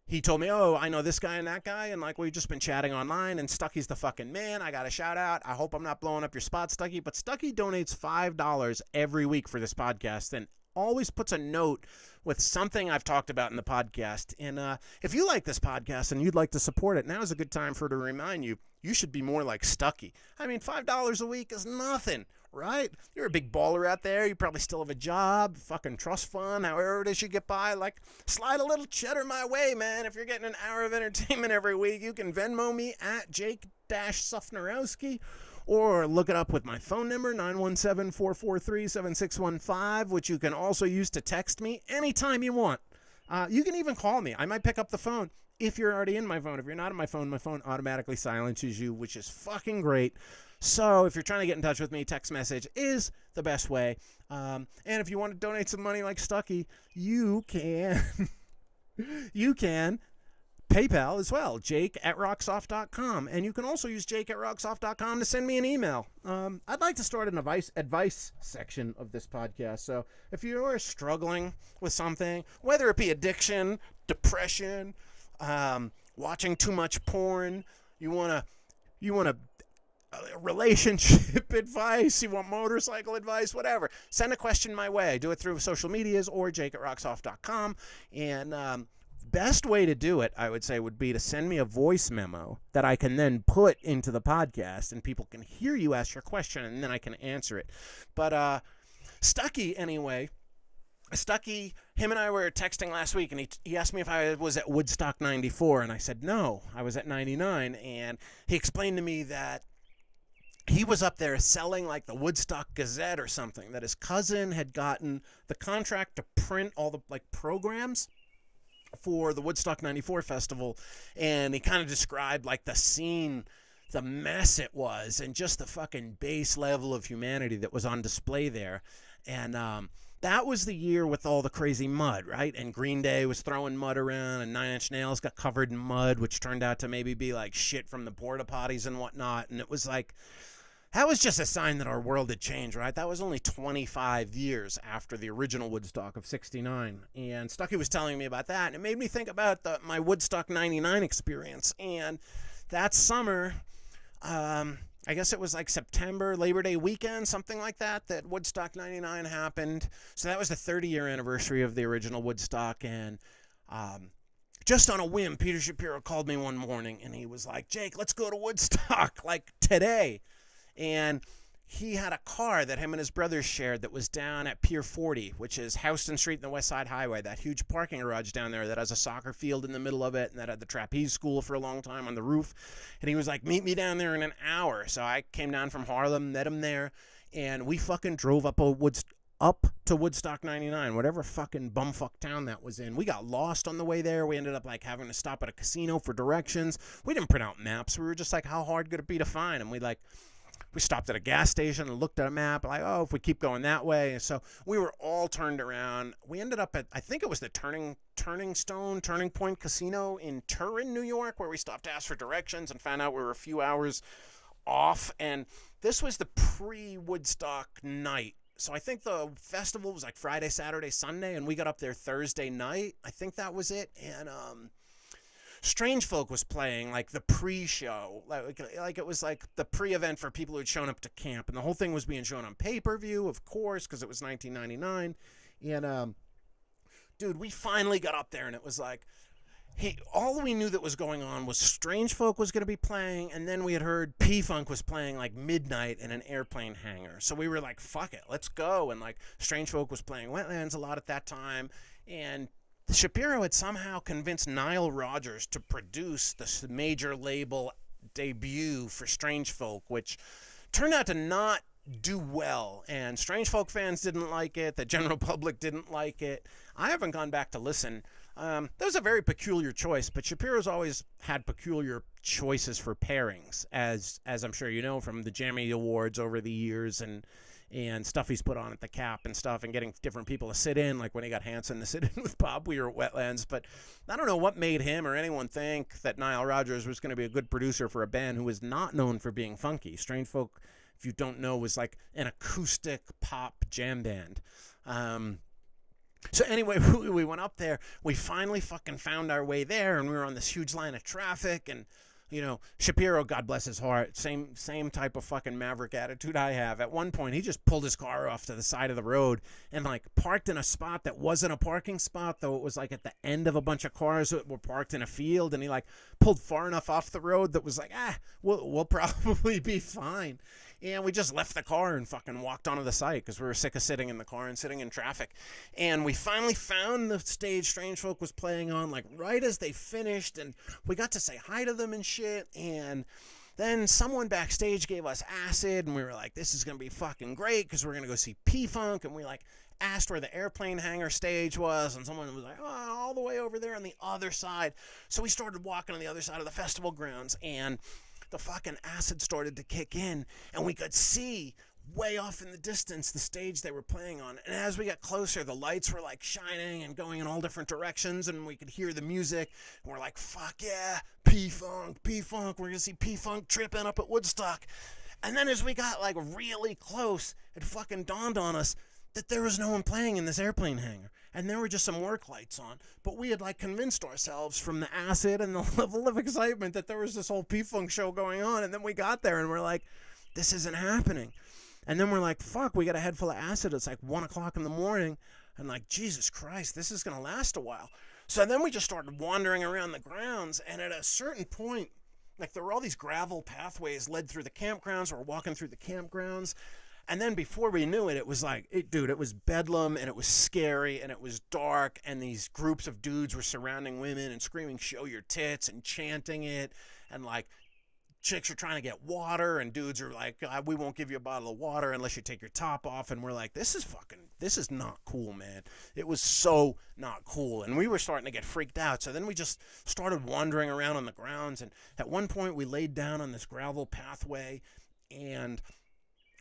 Speaker 1: he told me, oh, I know this guy and that guy, and like we've just been chatting online, and Stucky's the fucking man. I got a shout out. I hope I'm not blowing up your spot, Stucky, but Stucky donates $5 every week for this podcast, and always puts a note with something I've talked about in the podcast. And if you like this podcast and you'd like to support it, now is a good time for to remind you, you should be more like Stucky. I mean, $5 a week is nothing, right? You're a big baller out there. You probably still have a job, fucking trust fund, however it is you get by. Like, slide a little cheddar my way, man. If you're getting an hour of entertainment every week, you can Venmo me at Jake-Sufnerowski, or look it up with my phone number, 917-443-7615, which you can also use to text me anytime you want. You can even call me. I might pick up the phone if you're already in my phone. If you're not in my phone automatically silences you, which is fucking great. So if you're trying to get in touch with me, text message is the best way. And if you want to donate some money like Stucky, you can PayPal as well, jake@rocksoft.com. And you can also use jake@rocksoft.com to send me an email. I'd like to start an advice section of this podcast. So if you are struggling with something, whether it be addiction, depression, watching too much porn, you want to relationship advice, you want motorcycle advice, whatever, send a question my way. Do it through social medias or jake@rocksoft.com. And best way to do it, I would say, would be to send me a voice memo that I can then put into the podcast, and people can hear you ask your question, and then I can answer it. But Stucky, anyway, him and I were texting last week, and he asked me if I was at Woodstock 94, and I said no, I was at 99, and he explained to me that he was up there selling like the Woodstock Gazette or something, that his cousin had gotten the contract to print all the like programs for the Woodstock 94 festival, and he kind of described like the scene, the mess it was, and just the fucking base level of humanity that was on display there. And that was the year with all the crazy mud, right? And Green Day was throwing mud around, and Nine Inch Nails got covered in mud, which turned out to maybe be like shit from the porta potties and whatnot. And it was like, that was just a sign that our world had changed, right? That was only 25 years after the original Woodstock of 69. And Stucky was telling me about that, and it made me think about my Woodstock 99 experience. And that summer, I guess it was like September, Labor Day weekend, something like that Woodstock 99 happened. So that was the 30-year anniversary of the original Woodstock. And just on a whim, Peter Shapiro called me one morning, and he was like, Jake, let's go to Woodstock, like today. And he had a car that him and his brothers shared that was down at Pier 40, which is Houston Street and the West Side Highway, that huge parking garage down there that has a soccer field in the middle of it, and that had the trapeze school for a long time on the roof. And he was like, meet me down there in an hour. So I came down from Harlem, met him there, and we fucking drove up to Woodstock 99, whatever fucking bumfuck town that was in. We got lost on the way there. We ended up like having to stop at a casino for directions. We didn't print out maps. We were just like, how hard could it be to find? And we stopped at a gas station and looked at a map, like, oh, if we keep going that way. And so we were all turned around. We ended up at, I think it was the Turning Point Casino in Turin, New York, where we stopped to ask for directions and found out we were a few hours off. And this was the pre-Woodstock night. So I think the festival was like Friday, Saturday, Sunday, and we got up there Thursday night. I think that was it. And Strange Folk was playing like the pre-show, like it was like the pre-event for people who had shown up to camp, and the whole thing was being shown on pay-per-view, of course, because it was 1999. And dude, we finally got up there, and it was like, all we knew that was going on was Strange Folk was going to be playing, and then we had heard P-Funk was playing like midnight in an airplane hangar. So we were like, fuck it, let's go. And like Strange Folk was playing Wetlands a lot at that time, and Shapiro had somehow convinced Nile Rodgers to produce this major label debut for Strange Folk, which turned out to not do well, and Strange Folk fans didn't like it, the general public didn't like it. I haven't gone back to listen. That was a very peculiar choice, but Shapiro's always had peculiar choices for pairings, as I'm sure you know from the Jammy Awards over the years and stuff he's put on at the Cap and stuff, and getting different people to sit in, like when he got Hanson to sit in with Bob Weir at Wetlands. But I don't know what made him or anyone think that Nile Rodgers was going to be a good producer for a band who was not known for being funky. Strange Folk, if you don't know, was like an acoustic pop jam band. So anyway, we went up there. We finally fucking found our way there, and we were on this huge line of traffic. And, you know, Shapiro, God bless his heart, same type of fucking maverick attitude I have. At one point, he just pulled his car off to the side of the road and, like, parked in a spot that wasn't a parking spot, though it was, like, at the end of a bunch of cars that were parked in a field. And he, like, pulled far enough off the road that was like, we'll probably be fine. And we just left the car and fucking walked onto the site because we were sick of sitting in the car and sitting in traffic. And we finally found the stage Strange Folk was playing on, like, right as they finished. And we got to say hi to them and shit. And then someone backstage gave us acid. And we were like, this is going to be fucking great because we're going to go see P-Funk. And we, like, asked where the airplane hangar stage was. And someone was like, oh, all the way over there on the other side. So we started walking on the other side of the festival grounds. And the fucking acid started to kick in, and we could see way off in the distance the stage they were playing on. And as we got closer, the lights were like shining and going in all different directions, and we could hear the music, and we're like, fuck yeah, P-Funk, we're gonna see P-Funk tripping up at Woodstock. And then as we got like really close, it fucking dawned on us that there was no one playing in this airplane hangar. And there were just some work lights on. But we had, like, convinced ourselves from the acid and the level of excitement that there was this whole P-Funk show going on. And then we got there and we're like, this isn't happening. And then we're like, fuck, we got a head full of acid. It's like 1 o'clock in the morning. And like, Jesus Christ, this is going to last a while. So then we just started wandering around the grounds. And at a certain point, like, there were all these gravel pathways led through the campgrounds. We're walking through the campgrounds. And then before we knew it, it was like, it was bedlam, and it was scary, and it was dark, and these groups of dudes were surrounding women and screaming, show your tits, and chanting it, and like, chicks are trying to get water, and dudes are like, we won't give you a bottle of water unless you take your top off. And we're like, this is not cool, man. It was so not cool. And we were starting to get freaked out. So then we just started wandering around on the grounds. And at one point we laid down on this gravel pathway, and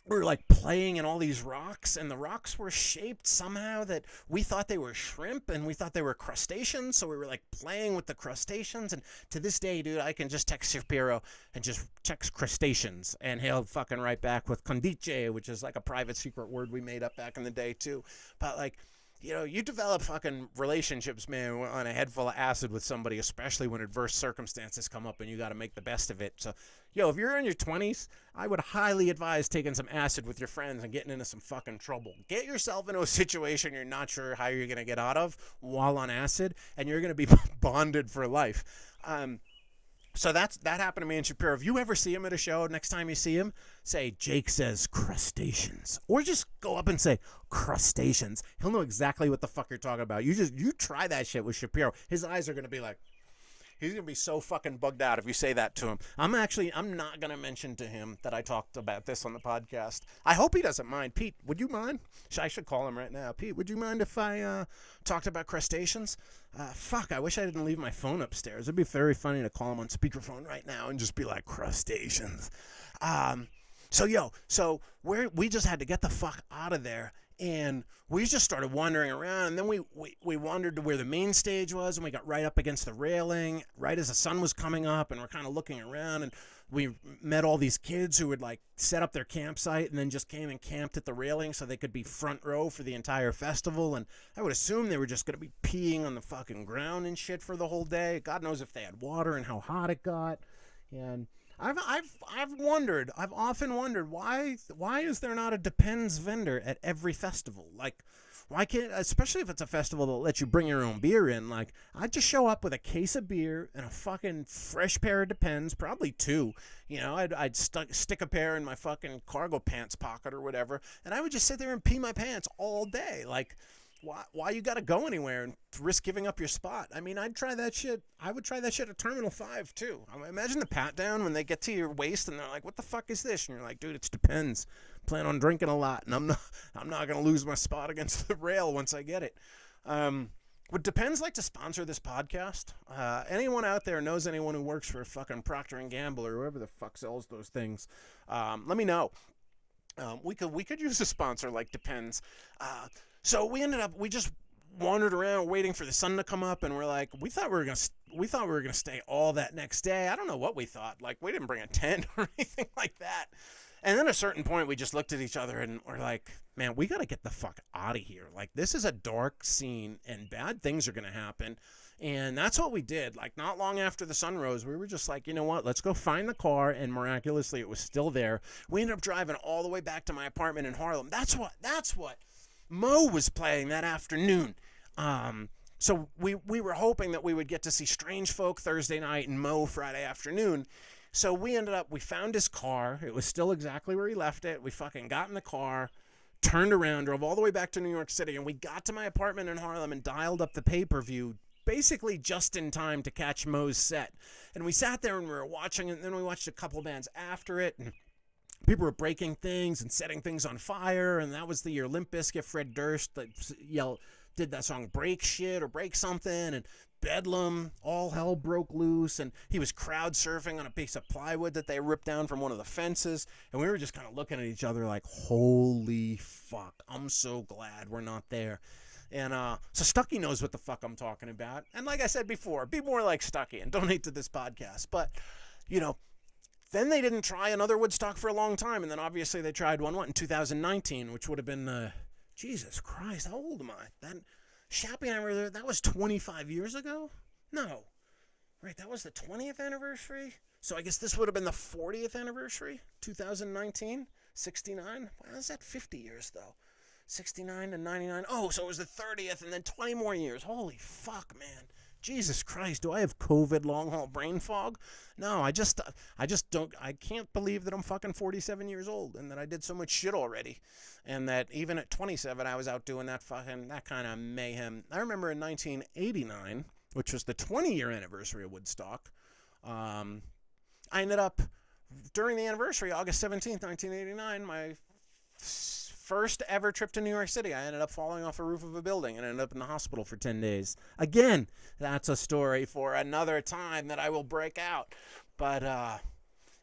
Speaker 1: we were like playing in all these rocks, and the rocks were shaped somehow that we thought they were shrimp, and we thought they were crustaceans. So we were like playing with the crustaceans. And to this day, dude, I can just text Shapiro and just text crustaceans, and he'll fucking write back with condice, which is like a private secret word we made up back in the day too. But like, you know, you develop fucking relationships, man, on a head full of acid with somebody, especially when adverse circumstances come up and you got to make the best of it. So, yo, if you're in your 20s, I would highly advise taking some acid with your friends and getting into some fucking trouble. Get yourself into a situation you're not sure how you're going to get out of while on acid, and you're going to be bonded for life. So that happened to me and Shapiro. If you ever see him at a show, next time you see him, say, Jake says crustaceans. Or just go up and say, crustaceans. He'll know exactly what the fuck you're talking about. You try that shit with Shapiro. His eyes are going to be like, he's going to be so fucking bugged out if you say that to him. I'm not going to mention to him that I talked about this on the podcast. I hope he doesn't mind. Pete, would you mind? I should call him right now. Pete, would you mind if I talked about crustaceans? Fuck, I wish I didn't leave my phone upstairs. It'd be very funny to call him on speakerphone right now and just be like, crustaceans. So we just had to get the fuck out of there. And we just started wandering around, and then we wandered to where the main stage was, and we got right up against the railing right as the sun was coming up, and we're kind of looking around, and we met all these kids who would like set up their campsite and then just came and camped at the railing so they could be front row for the entire festival. And I would assume they were just going to be peeing on the fucking ground and shit for the whole day. God knows if they had water and how hot it got. And I've often wondered why is there not a Depends vendor at every festival? Like, why can't, especially if it's a festival that lets you bring your own beer in, like, I'd just show up with a case of beer and a fucking fresh pair of Depends, probably two, you know, I'd stick a pair in my fucking cargo pants pocket or whatever, and I would just sit there and pee my pants all day. Like, why you gotta go anywhere and risk giving up your spot? I mean, I'd try that shit. I would try that shit at Terminal 5 too. I mean, imagine the pat down when they get to your waist and they're like, "What the fuck is this?" And you're like, "Dude, it's Depends. Plan on drinking a lot, and I'm not gonna lose my spot against the rail once I get it." Would Depends like to sponsor this podcast? Anyone out there knows anyone who works for fucking Procter and Gamble or whoever the fuck sells those things? Let me know. We could use a sponsor like Depends. So we just wandered around waiting for the sun to come up, and we're like, we thought we were gonna stay all that next day. I don't know what we thought. Like, we didn't bring a tent or anything like that. And then at a certain point, we just looked at each other and we're like, man, we got to get the fuck out of here. Like, this is a dark scene and bad things are going to happen. And that's what we did. Like, not long after the sun rose, we were just like, you know what? Let's go find the car. And miraculously, it was still there. We ended up driving all the way back to my apartment in Harlem. That's what Mo was playing that afternoon. So we were hoping that we would get to see Strange Folk Thursday night and Mo Friday afternoon. So we found his car. It was still exactly where he left it. We fucking got in the car, turned around, drove all the way back to New York City, and we got to my apartment in Harlem and dialed up the pay-per-view basically just in time to catch Mo's set. And we sat there and we were watching it, and then we watched a couple bands after it, and people were breaking things and setting things on fire, and that was the year Limp Bizkit, Fred Durst did that song Break Shit or Break Something, and Bedlam, all hell broke loose, and he was crowd surfing on a piece of plywood that they ripped down from one of the fences, and we were just kind of looking at each other like, holy fuck, I'm so glad we're not there. And so Stucky knows what the fuck I'm talking about, and like I said before, be more like Stucky and donate to this podcast. But, you know, then they didn't try another Woodstock for a long time, and then obviously they tried one in 2019, which would have been, Jesus Christ, how old am I? Shappy and I were there, that was 25 years ago? No. Right, that was the 20th anniversary? So I guess this would have been the 40th anniversary? 2019? 69? Wow, is that 50 years, though? 69 to 99? Oh, so it was the 30th and then 20 more years. Holy fuck, man. Jesus Christ, do I have COVID long-haul brain fog? No, I can't believe that I'm fucking 47 years old and that I did so much shit already. And that even at 27, I was out doing that kind of mayhem. I remember in 1989, which was the 20-year anniversary of Woodstock, I ended up, during the anniversary, August 17th, 1989, my first ever trip to New York City, I ended up falling off a roof of a building and ended up in the hospital for 10 days. Again, that's a story for another time that I will break out. But,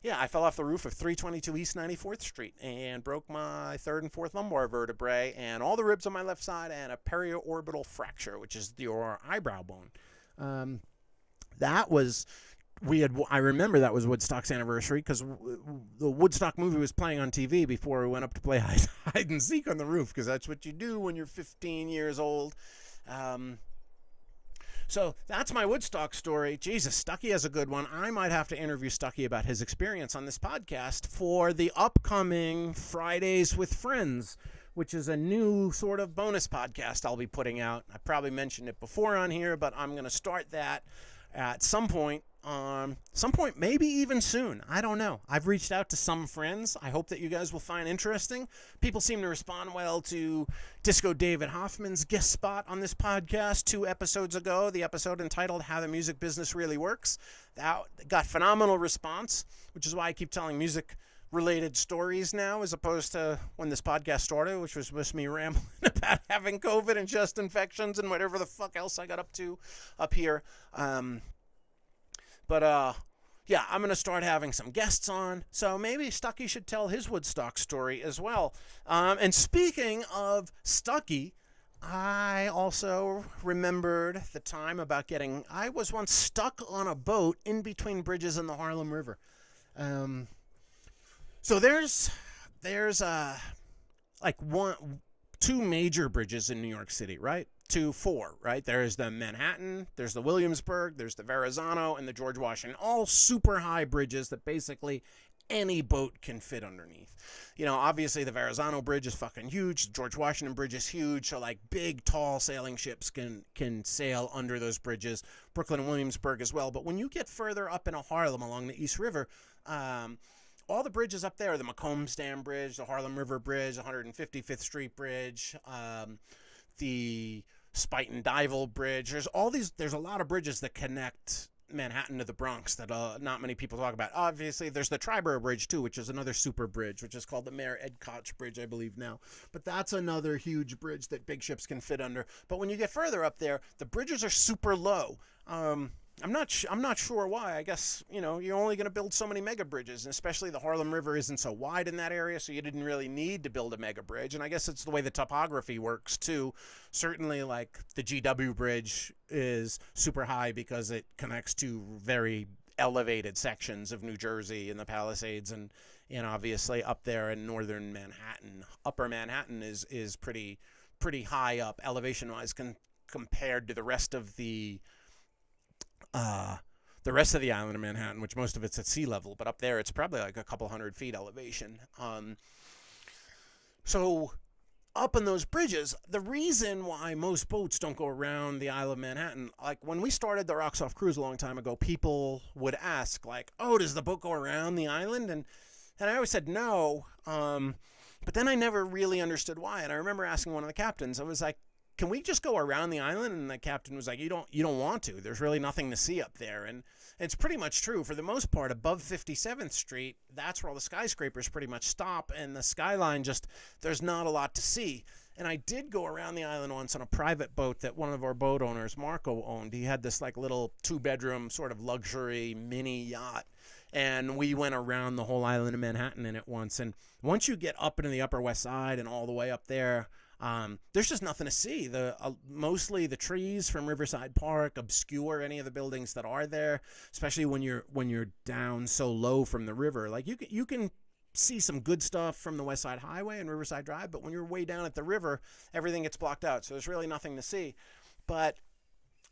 Speaker 1: yeah, I fell off the roof of 322 East 94th Street and broke my third and fourth lumbar vertebrae and all the ribs on my left side and a periorbital fracture, which is your eyebrow bone. I remember that was Woodstock's anniversary because the Woodstock movie was playing on TV before we went up to play hide and seek on the roof, because that's what you do when you're 15 years old. So that's my Woodstock story. Jesus, Stucky has a good one. I might have to interview Stucky about his experience on this podcast for the upcoming Fridays with Friends, which is a new sort of bonus podcast I'll be putting out. I probably mentioned it before on here, but I'm going to start that at some point, maybe even soon. I don't know. I've reached out to some friends. I hope that you guys will find interesting. People seem to respond well to Disco David Hoffman's guest spot on this podcast 2 episodes ago, the episode entitled How the Music Business Really Works. That got phenomenal response, which is why I keep telling music-related stories now, as opposed to when this podcast started, which was just me rambling about having COVID and chest infections and whatever the fuck else I got up to up here. Yeah, I'm going to start having some guests on, so maybe Stucky should tell his Woodstock story as well. And speaking of Stucky, I also remembered the time about I was once stuck on a boat in between bridges in the Harlem River. So there's like 2 major bridges in New York City, right? 4, right? There's the Manhattan, there's the Williamsburg, there's the Verrazano, and the George Washington. All super high bridges that basically any boat can fit underneath. You know, obviously the Verrazano Bridge is fucking huge. The George Washington Bridge is huge. So like big, tall sailing ships can sail under those bridges. Brooklyn and Williamsburg as well. But when you get further up into Harlem along the East River, all the bridges up there, the McCalm Dam Bridge, the Harlem River Bridge, the 155th Street Bridge, the Spuyten Duyvil Bridge. There's a lot of bridges that connect Manhattan to the Bronx that not many people talk about. Obviously, there's the Triborough Bridge, too, which is another super bridge, which is called the Mayor Ed Koch Bridge, I believe now. But that's another huge bridge that big ships can fit under. But when you get further up there, the bridges are super low. I'm not sure why. I guess, you're only going to build so many mega bridges, and especially the Harlem River isn't so wide in that area, so you didn't really need to build a mega bridge. And I guess it's the way the topography works, too. Certainly, like, the GW Bridge is super high because it connects to very elevated sections of New Jersey and the Palisades, and obviously up there in northern Manhattan. Upper Manhattan is pretty high up elevation-wise compared to the rest of the island of Manhattan, which most of it's at sea level, but up there it's probably like a couple 100 feet elevation. So up in those bridges, the reason why most boats don't go around the Isle of Manhattan, like when we started the Rocks Off cruise a long time ago, people would ask like, oh, does the boat go around the island? And I always said no, but then I never really understood why. And I remember asking one of the captains, I was like, can we just go around the island? And the captain was like, you don't want to. There's really nothing to see up there. And it's pretty much true. For the most part, above 57th Street, that's where all the skyscrapers pretty much stop. And the skyline there's not a lot to see. And I did go around the island once on a private boat that one of our boat owners, Marco, owned. He had this like little 2-bedroom sort of luxury mini yacht. And we went around the whole island of Manhattan in it once. And once you get up into the Upper West Side and all the way up there, there's just nothing to see. Mostly the trees from Riverside Park obscure any of the buildings that are there, especially when you're down so low from the river. Like you can see some good stuff from the West Side Highway and Riverside Drive, but when you're way down at the river, everything gets blocked out. So there's really nothing to see. But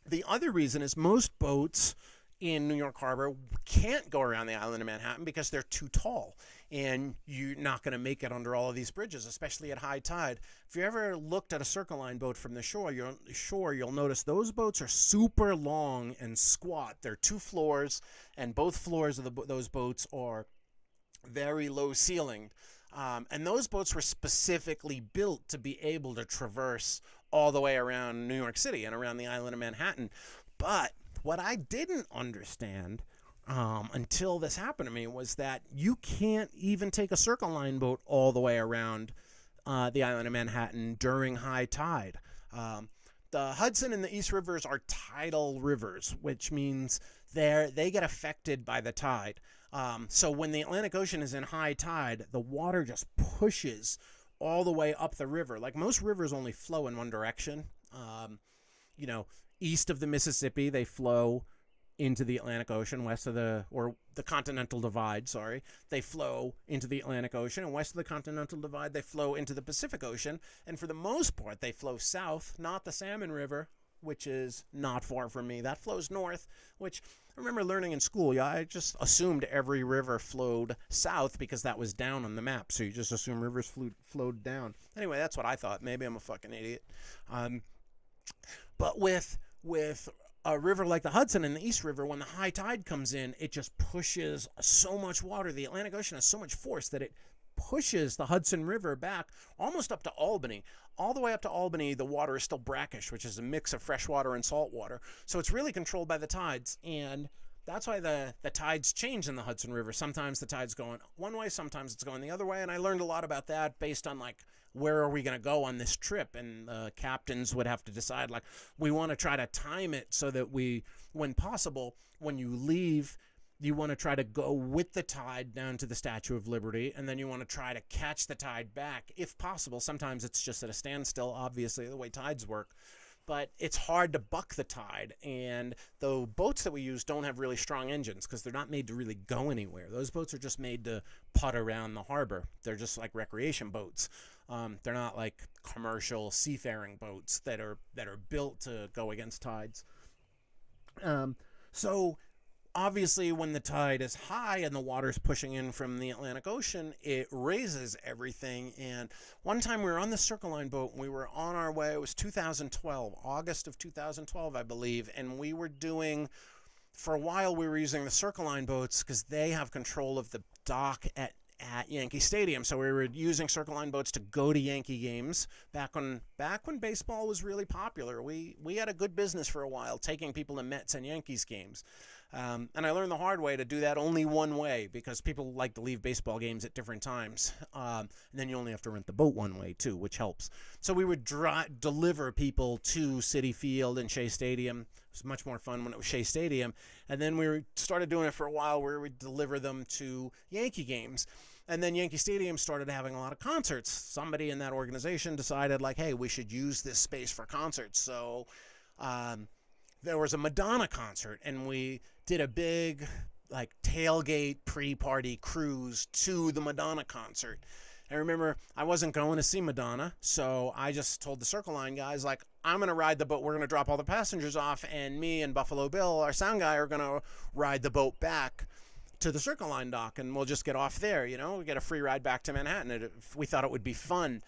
Speaker 1: the other reason is most boats in New York Harbor can't go around the island of Manhattan because they're too tall, and you're not going to make it under all of these bridges, especially at high tide. If you ever looked at a Circle Line boat from the shore, you'll notice those boats are super long and squat. They're 2 floors, and both floors of those boats are very low ceilinged. And those boats were specifically built to be able to traverse all the way around New York City and around the island of Manhattan. But what I didn't understand until this happened to me was that you can't even take a Circle Line boat all the way around the island of Manhattan during high tide. The Hudson and the East Rivers are tidal rivers, which means they get affected by the tide. So when the Atlantic Ocean is in high tide, the water just pushes all the way up the river. Like most rivers only flow in one direction. East of the Mississippi, they flow into the Atlantic Ocean. West of the Continental Divide, they flow into the Atlantic Ocean. And west of the Continental Divide, they flow into the Pacific Ocean. And for the most part, they flow south, not the Salmon River, which is not far from me. That flows north, which I remember learning in school. Yeah, I just assumed every river flowed south because that was down on the map. So you just assume rivers flowed down. Anyway, that's what I thought. Maybe I'm a fucking idiot. But with a river like the Hudson and the East River, when the high tide comes in, it just pushes so much water. The Atlantic Ocean has so much force that it pushes the Hudson River back almost up to Albany. All the way up to Albany, the water is still brackish, which is a mix of fresh water and salt water. So it's really controlled by the tides, and that's why the tides change in the Hudson River. Sometimes the tide's going one way, sometimes it's going the other way, and I learned a lot about that based on, like, where are we going to go on this trip? And the captains would have to decide, like, we want to try to time it so that when possible, when you leave, you want to try to go with the tide down to the Statue of Liberty, and then you want to try to catch the tide back, if possible. Sometimes it's just at a standstill, obviously, the way tides work. But it's hard to buck the tide, and the boats that we use don't have really strong engines because they're not made to really go anywhere. Those boats are just made to putt around the harbor. They're just like recreation boats. They're not like commercial seafaring boats that are built to go against tides. So obviously when the tide is high and the water's pushing in from the Atlantic Ocean, it raises everything. And one time we were on the Circle Line boat and we were on our way. It was 2012, August of 2012, I believe. And we were for a while we were using the Circle Line boats because they have control of the dock at Yankee Stadium. So we were using Circle Line boats to go to Yankee games back when baseball was really popular. We had a good business for a while, taking people to Mets and Yankees games. And I learned the hard way to do that only one way, because people like to leave baseball games at different times. And then you only have to rent the boat one way, too, which helps. So we would deliver people to Citi Field and Shea Stadium. It was much more fun when it was Shea Stadium. And then we started doing it for a while where we'd deliver them to Yankee games. And then Yankee Stadium started having a lot of concerts. Somebody in that organization decided, like, hey, we should use this space for concerts. So there was a Madonna concert, and we did a big, like, tailgate pre-party cruise to the Madonna concert. I remember I wasn't going to see Madonna, so I just told the Circle Line guys, like, I'm going to ride the boat. We're going to drop all the passengers off, and me and Buffalo Bill, our sound guy, are going to ride the boat back to the Circle Line dock, and we'll just get off there, you know? We get a free ride back to Manhattan. We thought it would be fun.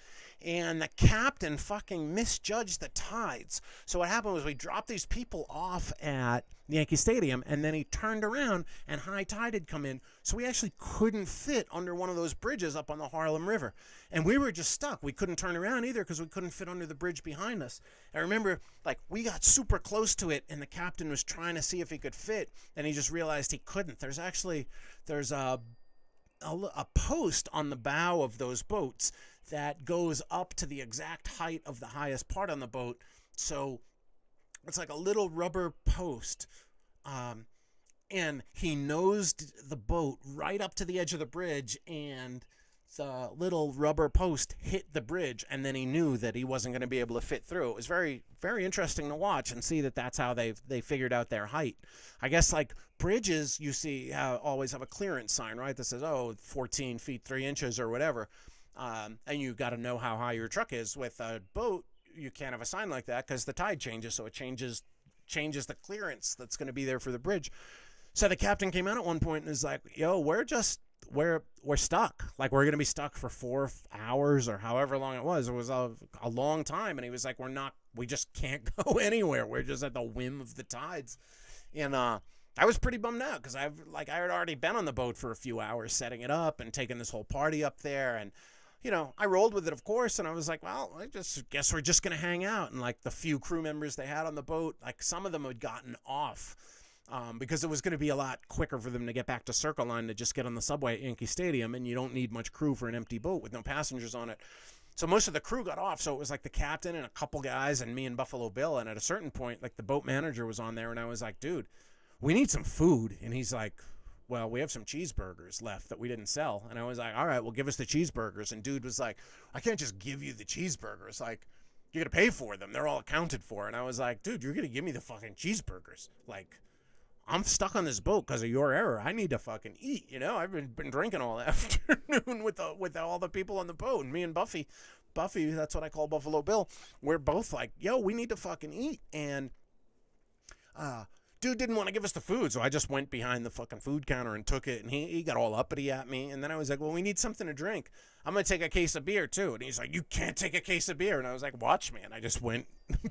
Speaker 1: And the captain fucking misjudged the tides. So what happened was we dropped these people off at Yankee Stadium, and then he turned around and high tide had come in. So we actually couldn't fit under one of those bridges up on the Harlem River. And we were just stuck. We couldn't turn around either because we couldn't fit under the bridge behind us. I remember, like, we got super close to it, and the captain was trying to see if he could fit, and he just realized he couldn't. There's a post on the bow of those boats that goes up to the exact height of the highest part on the boat. So it's like a little rubber post. And he nosed the boat right up to the edge of the bridge, and the little rubber post hit the bridge, and then he knew that he wasn't going to be able to fit through. It was very, very interesting to watch and see that that's how they figured out their height. I guess, like, bridges, you see always have a clearance sign, right, that says, 14 feet 3 inches or whatever. And you got to know how high your truck is. With a boat, you can't have a sign like that because the tide changes, so it changes the clearance that's going to be there for the bridge. So the captain came out at one point and was like, yo, we're stuck. Like, we're going to be stuck for 4 hours or however long it was. It was a long time. And he was like, we just can't go anywhere. We're just at the whim of the tides. And I was pretty bummed out because I had already been on the boat for a few hours setting it up and taking this whole party up there. And, you know, I rolled with it, of course. And I was like, well, I just guess we're just going to hang out. And, like, the few crew members they had on the boat, like, some of them had gotten off. Because it was going to be a lot quicker for them to get back to Circle Line to just get on the subway at Yankee Stadium, and you don't need much crew for an empty boat with no passengers on it. So most of the crew got off, so it was like the captain and a couple guys and me and Buffalo Bill, and at a certain point, like, the boat manager was on there, and I was like, dude, we need some food. And he's like, well, we have some cheeseburgers left that we didn't sell. And I was like, all right, well, give us the cheeseburgers. And dude was like, I can't just give you the cheeseburgers. Like, you're going to pay for them. They're all accounted for. And I was like, dude, you're going to give me the fucking cheeseburgers. Like, I'm stuck on this boat because of your error. I need to fucking eat, you know? I've been drinking all afternoon with all the people on the boat. And me and Buffy, that's what I call Buffalo Bill, we're both like, yo, we need to fucking eat. And dude didn't want to give us the food, so I just went behind the fucking food counter and took it. And he got all uppity at me. And then I was like, well, we need something to drink. I'm going to take a case of beer, too. And he's like, you can't take a case of beer. And I was like, watch me. And I just went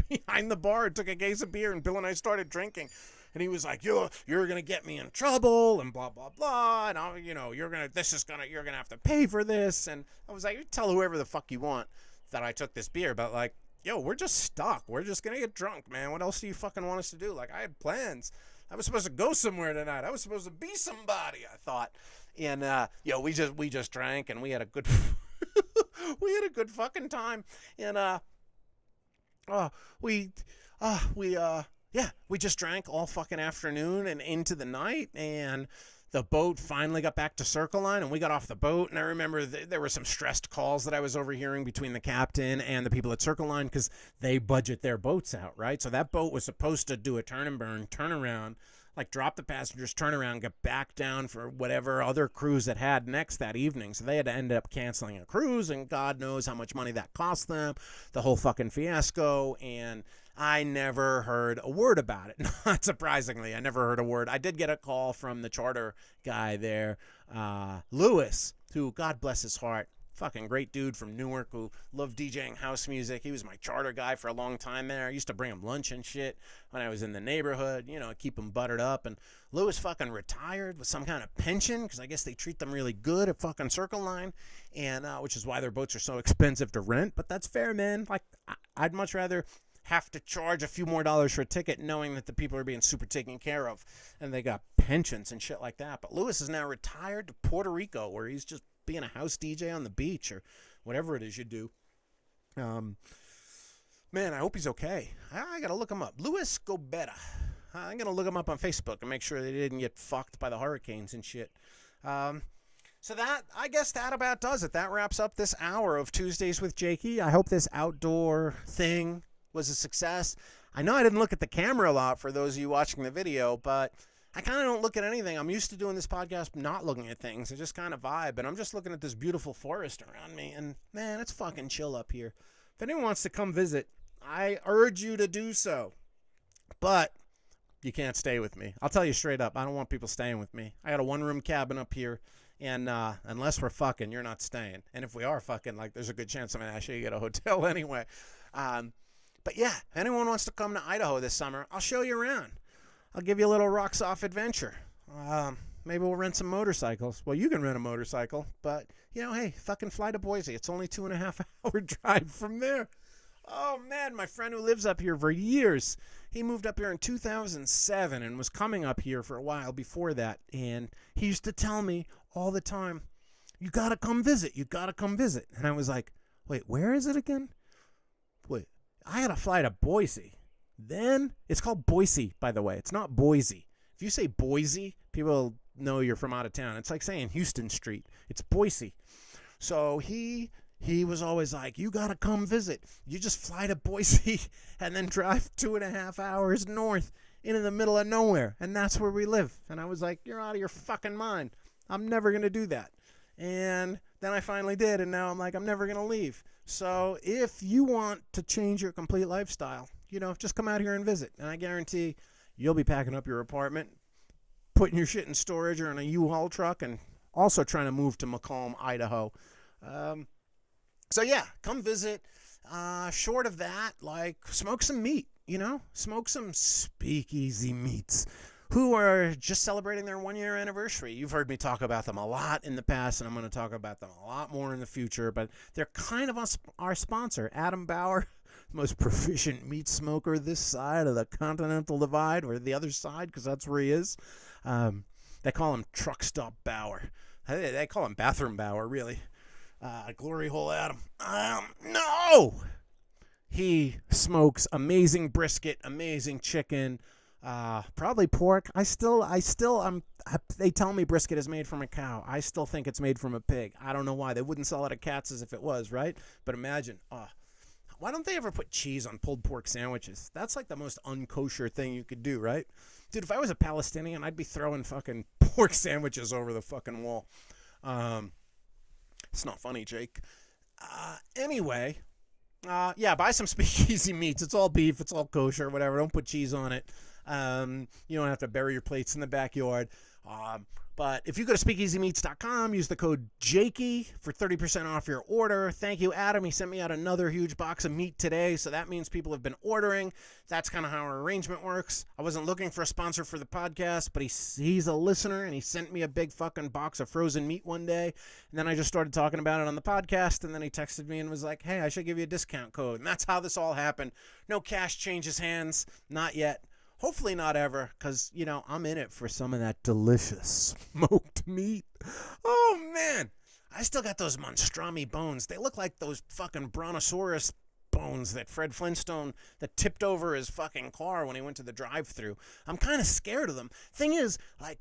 Speaker 1: behind the bar and took a case of beer. And Bill and I started drinking. And he was like, you're going to get me in trouble and blah, blah, blah. And, you're going to have to pay for this. And I was like, you tell whoever the fuck you want that I took this beer. But, like, yo, we're just stuck. We're just going to get drunk, man. What else do you fucking want us to do? Like, I had plans. I was supposed to go somewhere tonight. I was supposed to be somebody, I thought. And, we just drank and we had a good, we had a good fucking time. And, we just drank all fucking afternoon and into the night, and the boat finally got back to Circle Line, and we got off the boat. And I remember there were some stressed calls that I was overhearing between the captain and the people at Circle Line because they budget their boats out, right? So that boat was supposed to do a turn and burn, turn around, like drop the passengers, turn around, get back down for whatever other cruise it had next that evening. So they had to end up canceling a cruise, and God knows how much money that cost them, the whole fucking fiasco. And I never heard a word about it. Not surprisingly, I never heard a word. I did get a call from the charter guy there, Lewis, who, God bless his heart, fucking great dude from Newark who loved DJing house music. He was my charter guy for a long time there. I used to bring him lunch and shit when I was in the neighborhood, keep him buttered up. And Lewis fucking retired with some kind of pension because I guess they treat them really good at fucking Circle Line, and which is why their boats are so expensive to rent. But that's fair, man. Like, I'd much rather have to charge a few more dollars for a ticket knowing that the people are being super taken care of and they got pensions and shit like that. But Lewis is now retired to Puerto Rico, where he's just being a house DJ on the beach or whatever it is you do. Man, I hope he's okay. I got to look him up. Luis Gobetta. I'm going to look him up on Facebook and make sure they didn't get fucked by the hurricanes and shit. So that, I guess that about does it. That wraps up this hour of Tuesdays with Jakey. I hope this outdoor thing was a success. I know I didn't look at the camera a lot for those of you watching the video, but I kind of don't look at anything. I'm used to doing this podcast not looking at things. I just kind of vibe, and I'm just looking at this beautiful forest around me, and man, it's fucking chill up here. If anyone wants to come visit, I urge you to do so. But you can't stay with me. I'll tell you straight up, I don't want people staying with me. I got a one-room cabin up here, and unless we're fucking, you're not staying. And if we are fucking, like, there's a good chance I'm going to actually get a hotel anyway. But yeah, if anyone wants to come to Idaho this summer, I'll show you around. I'll give you a little rocks off adventure. Maybe we'll rent some motorcycles. Well, you can rent a motorcycle, but, you know, hey, fucking fly to Boise. It's only 2.5 hour drive from there. Oh, man, my friend who lives up here for years, he moved up here in 2007 and was coming up here for a while before that. And he used to tell me all the time, you got to come visit. You got to come visit. And I was like, wait, where is it again? Wait, I got to fly to Boise. Then, it's called Boise, by the way. It's not Boise. If you say Boise, people know you're from out of town. It's like saying Houston Street. It's Boise. So he was always like, you got to come visit. You just fly to Boise and then drive 2.5 hours north into the middle of nowhere. And that's where we live. And I was like, you're out of your fucking mind. I'm never going to do that. And then I finally did. And now I'm like, I'm never going to leave. So if you want to change your complete lifestyle, you know, just come out here and visit. And I guarantee you'll be packing up your apartment, putting your shit in storage or in a U-Haul truck, and also trying to move to McCalm, Idaho. So yeah, come visit. Short of that, like, smoke some meat, you know? Smoke some speakeasy meats who are just celebrating their 1-year anniversary. You've heard me talk about them a lot in the past, and I'm going to talk about them a lot more in the future, but they're kind of our sponsor, Adam Bauer, the most proficient meat smoker this side of the Continental Divide, or the other side, because that's where he is. They call him Truck Stop Bauer. They call him Bathroom Bauer, really. Glory hole Adam. No! He smokes amazing brisket, amazing chicken, probably pork. They tell me brisket is made from a cow. I still think it's made from a pig. I don't know why. They wouldn't sell it at Katz as if it was, right? But imagine, why don't they ever put cheese on pulled pork sandwiches? That's like the most unkosher thing you could do, right? Dude, if I was a Palestinian, I'd be throwing fucking pork sandwiches over the fucking wall. It's not funny, Jake. Anyway, yeah, buy some speakeasy meats. It's all beef. It's all kosher, whatever. Don't put cheese on it. You don't have to bury your plates in the backyard. But if you go to speakeasymeats.com, use the code Jakey for 30% off your order. Thank you, Adam. He sent me out another huge box of meat today, so that means people have been ordering. That's kind of how our arrangement works. I wasn't looking for a sponsor for the podcast, but he's a listener, and he sent me a big fucking box of frozen meat one day, and then I just started talking about it on the podcast, and then he texted me and was like, hey, I should give you a discount code, and that's how this all happened. No cash changes hands, not yet. Hopefully not ever, because, you know, I'm in it for some of that delicious smoked meat. Oh, man. I still got those monstrami bones. They look like those fucking brontosaurus bones that Fred Flintstone that tipped over his fucking car when he went to the drive-thru. I'm kind of scared of them. Thing is, like,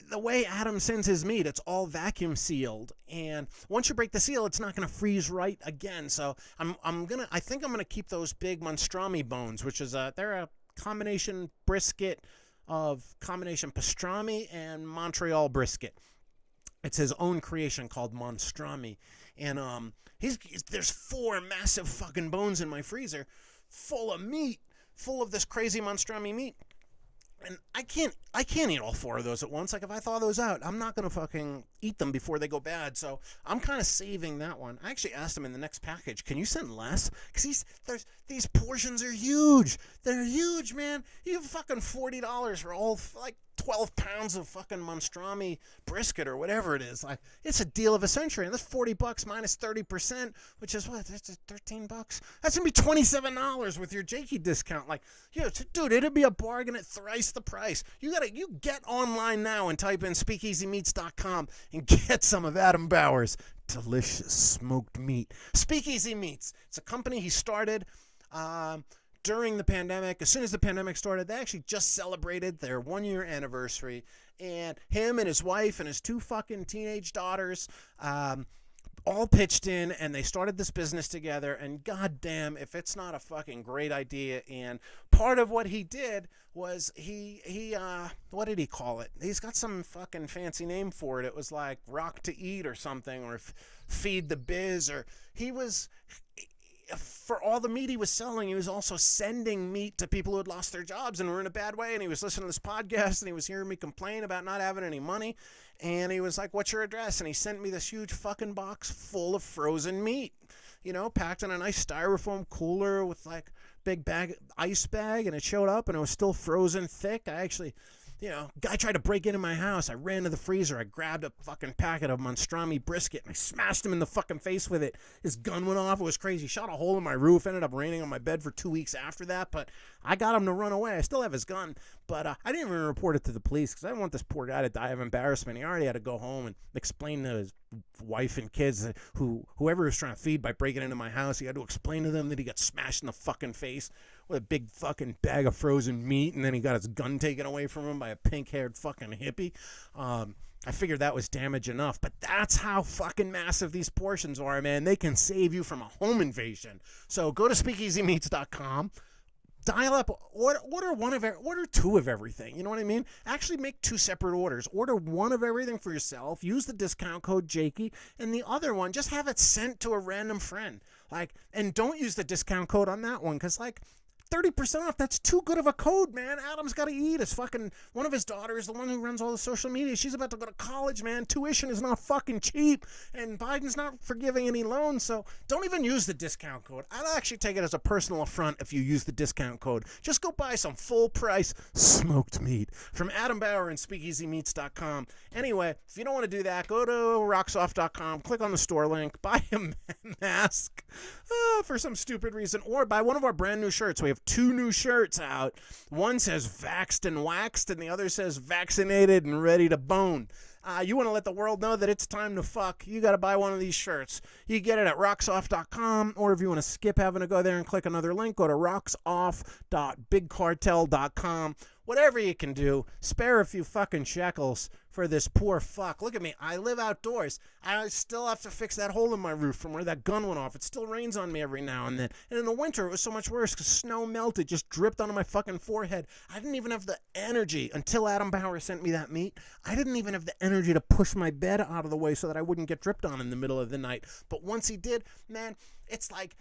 Speaker 1: the way Adam sends his meat, it's all vacuum sealed, and once you break the seal, it's not going to freeze right again. So I think I'm gonna keep those big monstrami bones, which is they're a combination brisket of combination pastrami and Montreal brisket. It's his own creation called monstrami, and there's 4 massive fucking bones in my freezer full of meat, full of this crazy monstrami meat. And I can't eat all 4 of those at once. Like, if I thaw those out, I'm not going to fucking eat them before they go bad. So I'm kind of saving that one. I actually asked him in the next package, can you send less? Because these portions are huge. They're huge, man. You have fucking $40 for all, like, 12 pounds of fucking monstrami brisket or whatever it is. Like, it's a deal of a century. And that's $40 minus 30%, which is what? That's $13. That's going to be $27 with your Jakey discount. Like, dude, it'd be a bargain at thrice the price. You get online now and type in speakeasymeats.com and get some of Adam Bauer's delicious smoked meat. Speakeasy Meats. It's a company he started during the pandemic. As soon as the pandemic started, they actually just celebrated their 1-year anniversary, and him and his wife and his 2 fucking teenage daughters all pitched in, and they started this business together. And goddamn, if it's not a fucking great idea. And part of what he did was he what did he call it? He's got some fucking fancy name for it. It was like Rock to Eat or something, or Feed the Biz, or for all the meat he was selling, he was also sending meat to people who had lost their jobs and were in a bad way. And he was listening to this podcast, and he was hearing me complain about not having any money. And he was like, "What's your address?" And he sent me this huge fucking box full of frozen meat, packed in a nice styrofoam cooler with like big ice bag. And it showed up, and it was still frozen thick. Guy tried to break into my house. I ran to the freezer. I grabbed a fucking packet of monstrami brisket, and I smashed him in the fucking face with it. His gun went off. It was crazy. Shot a hole in my roof. Ended up raining on my bed for 2 weeks after that, but I got him to run away. I still have his gun, but I didn't even report it to the police because I didn't want this poor guy to die of embarrassment. He already had to go home and explain to his wife and kids that whoever he was trying to feed by breaking into my house, he had to explain to them that he got smashed in the fucking face with a big fucking bag of frozen meat, and then he got his gun taken away from him by a pink-haired fucking hippie. I figured that was damage enough, but that's how fucking massive these portions are, man. They can save you from a home invasion. So go to speakeasymeats.com. Dial up, order 2 of everything. You know what I mean? Actually make 2 separate orders. Order 1 of everything for yourself. Use the discount code Jakey, and the other one, just have it sent to a random friend. And don't use the discount code on that one, because 30% off, that's too good of a code, man. Adam's got to eat. His fucking, one of his daughters, the one who runs all the social media, she's about to go to college, man. Tuition is not fucking cheap, and Biden's not forgiving any loans, so don't even use the discount code. I'd actually take it as a personal affront if you use the discount code. Just go buy some full-price smoked meat from Adam Bauer and SpeakeasyMeats.com. Anyway, if you don't want to do that, go to rocksoft.com, click on the store link, buy a mask for some stupid reason, or buy one of our brand new shirts. We have 2 new shirts out. One says vaxxed and waxed, and the other says vaccinated and ready to bone. You want to let the world know that it's time to fuck, you got to buy one of these shirts. You get it at rocksoft.com, or if you want to skip having to go there and click another link, go to rocksoff.bigcartel.com. Whatever you can do, spare a few fucking shekels for this poor fuck. Look at me. I live outdoors. I still have to fix that hole in my roof from where that gun went off. It still rains on me every now and then. And in the winter, it was so much worse because snow melted, just dripped onto my fucking forehead. I didn't even have the energy, until Adam Bauer sent me that meat, I didn't even have the energy to push my bed out of the way so that I wouldn't get dripped on in the middle of the night. But once he did, man, it's like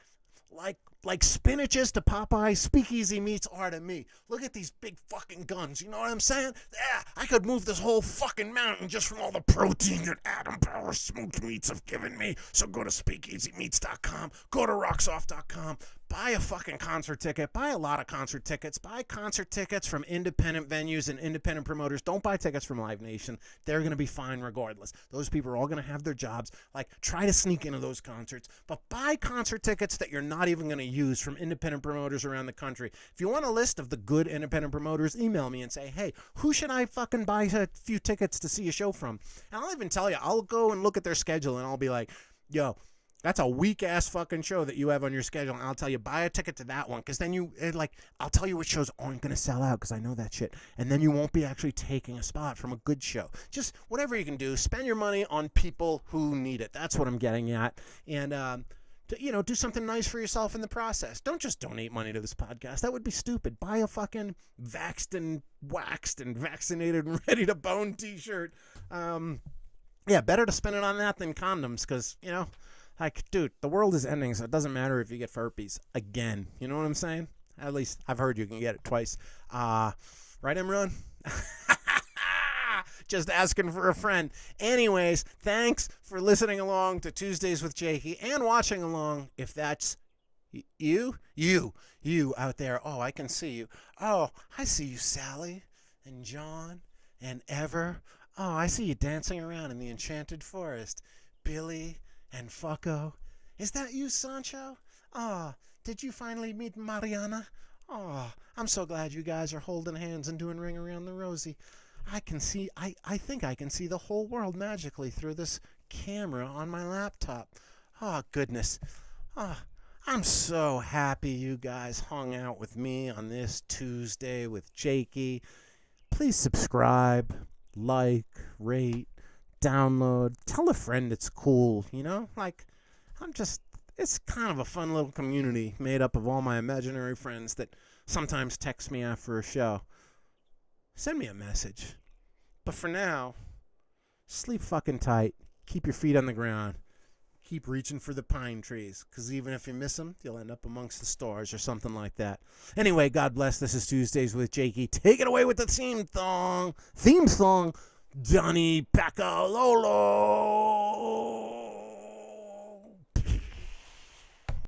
Speaker 1: spinach is to Popeye, Speakeasy Meats are to me. Look at these big fucking guns, you know what I'm saying? Yeah, I could move this whole fucking mountain just from all the protein that Adam Bauer smoked meats have given me. So go to speakeasymeats.com, go to rocksoft.com, buy a fucking concert ticket, buy a lot of concert tickets, buy concert tickets from independent venues and independent promoters. Don't buy tickets from Live Nation. They're going to be fine regardless. Those people are all going to have their jobs. Try to sneak into those concerts, but buy concert tickets that you're not even going to use from independent promoters around the country. If you want a list of the good independent promoters, email me and say, hey, who should I fucking buy a few tickets to see a show from? And I'll even tell you, I'll go and look at their schedule, and I'll be like, yo, that's a weak-ass fucking show that you have on your schedule. And I'll tell you, buy a ticket to that one, because then I'll tell you which shows aren't going to sell out, because I know that shit. And then you won't be actually taking a spot from a good show. Just whatever you can do, spend your money on people who need it. That's what I'm getting at. And, do something nice for yourself in the process. Don't just donate money to this podcast. That would be stupid. Buy a fucking vaxxed and waxed and vaccinated and ready to bone t-shirt. Better to spend it on that than condoms, because, dude, the world is ending, so it doesn't matter if you get herpes again. You know what I'm saying? At least I've heard you can get it twice. Right, Imran? Just asking for a friend. Anyways, thanks for listening along to Tuesdays with Jakey and watching along, if that's you out there. Oh, I can see you. Oh, I see you, Sally and John and ever. Oh, I see you dancing around in the enchanted forest. Billy and Fucko. Is that you, Sancho? Oh, did you finally meet Mariana? Oh, I'm so glad you guys are holding hands and doing Ring Around the Rosie. I think I can see the whole world magically through this camera on my laptop. Oh, goodness. Oh, I'm so happy you guys hung out with me on this Tuesday with Jakey. Please subscribe, like, rate, download. Tell a friend it's cool, you know? It's kind of a fun little community made up of all my imaginary friends that sometimes text me after a show. Send me a message. But for now, sleep fucking tight. Keep your feet on the ground. Keep reaching for the pine trees, because even if you miss them, you'll end up amongst the stars or something like that. Anyway, God bless. This is Tuesdays with Jakey. Take it away with the theme song. Theme song, Johnny Pacalolo.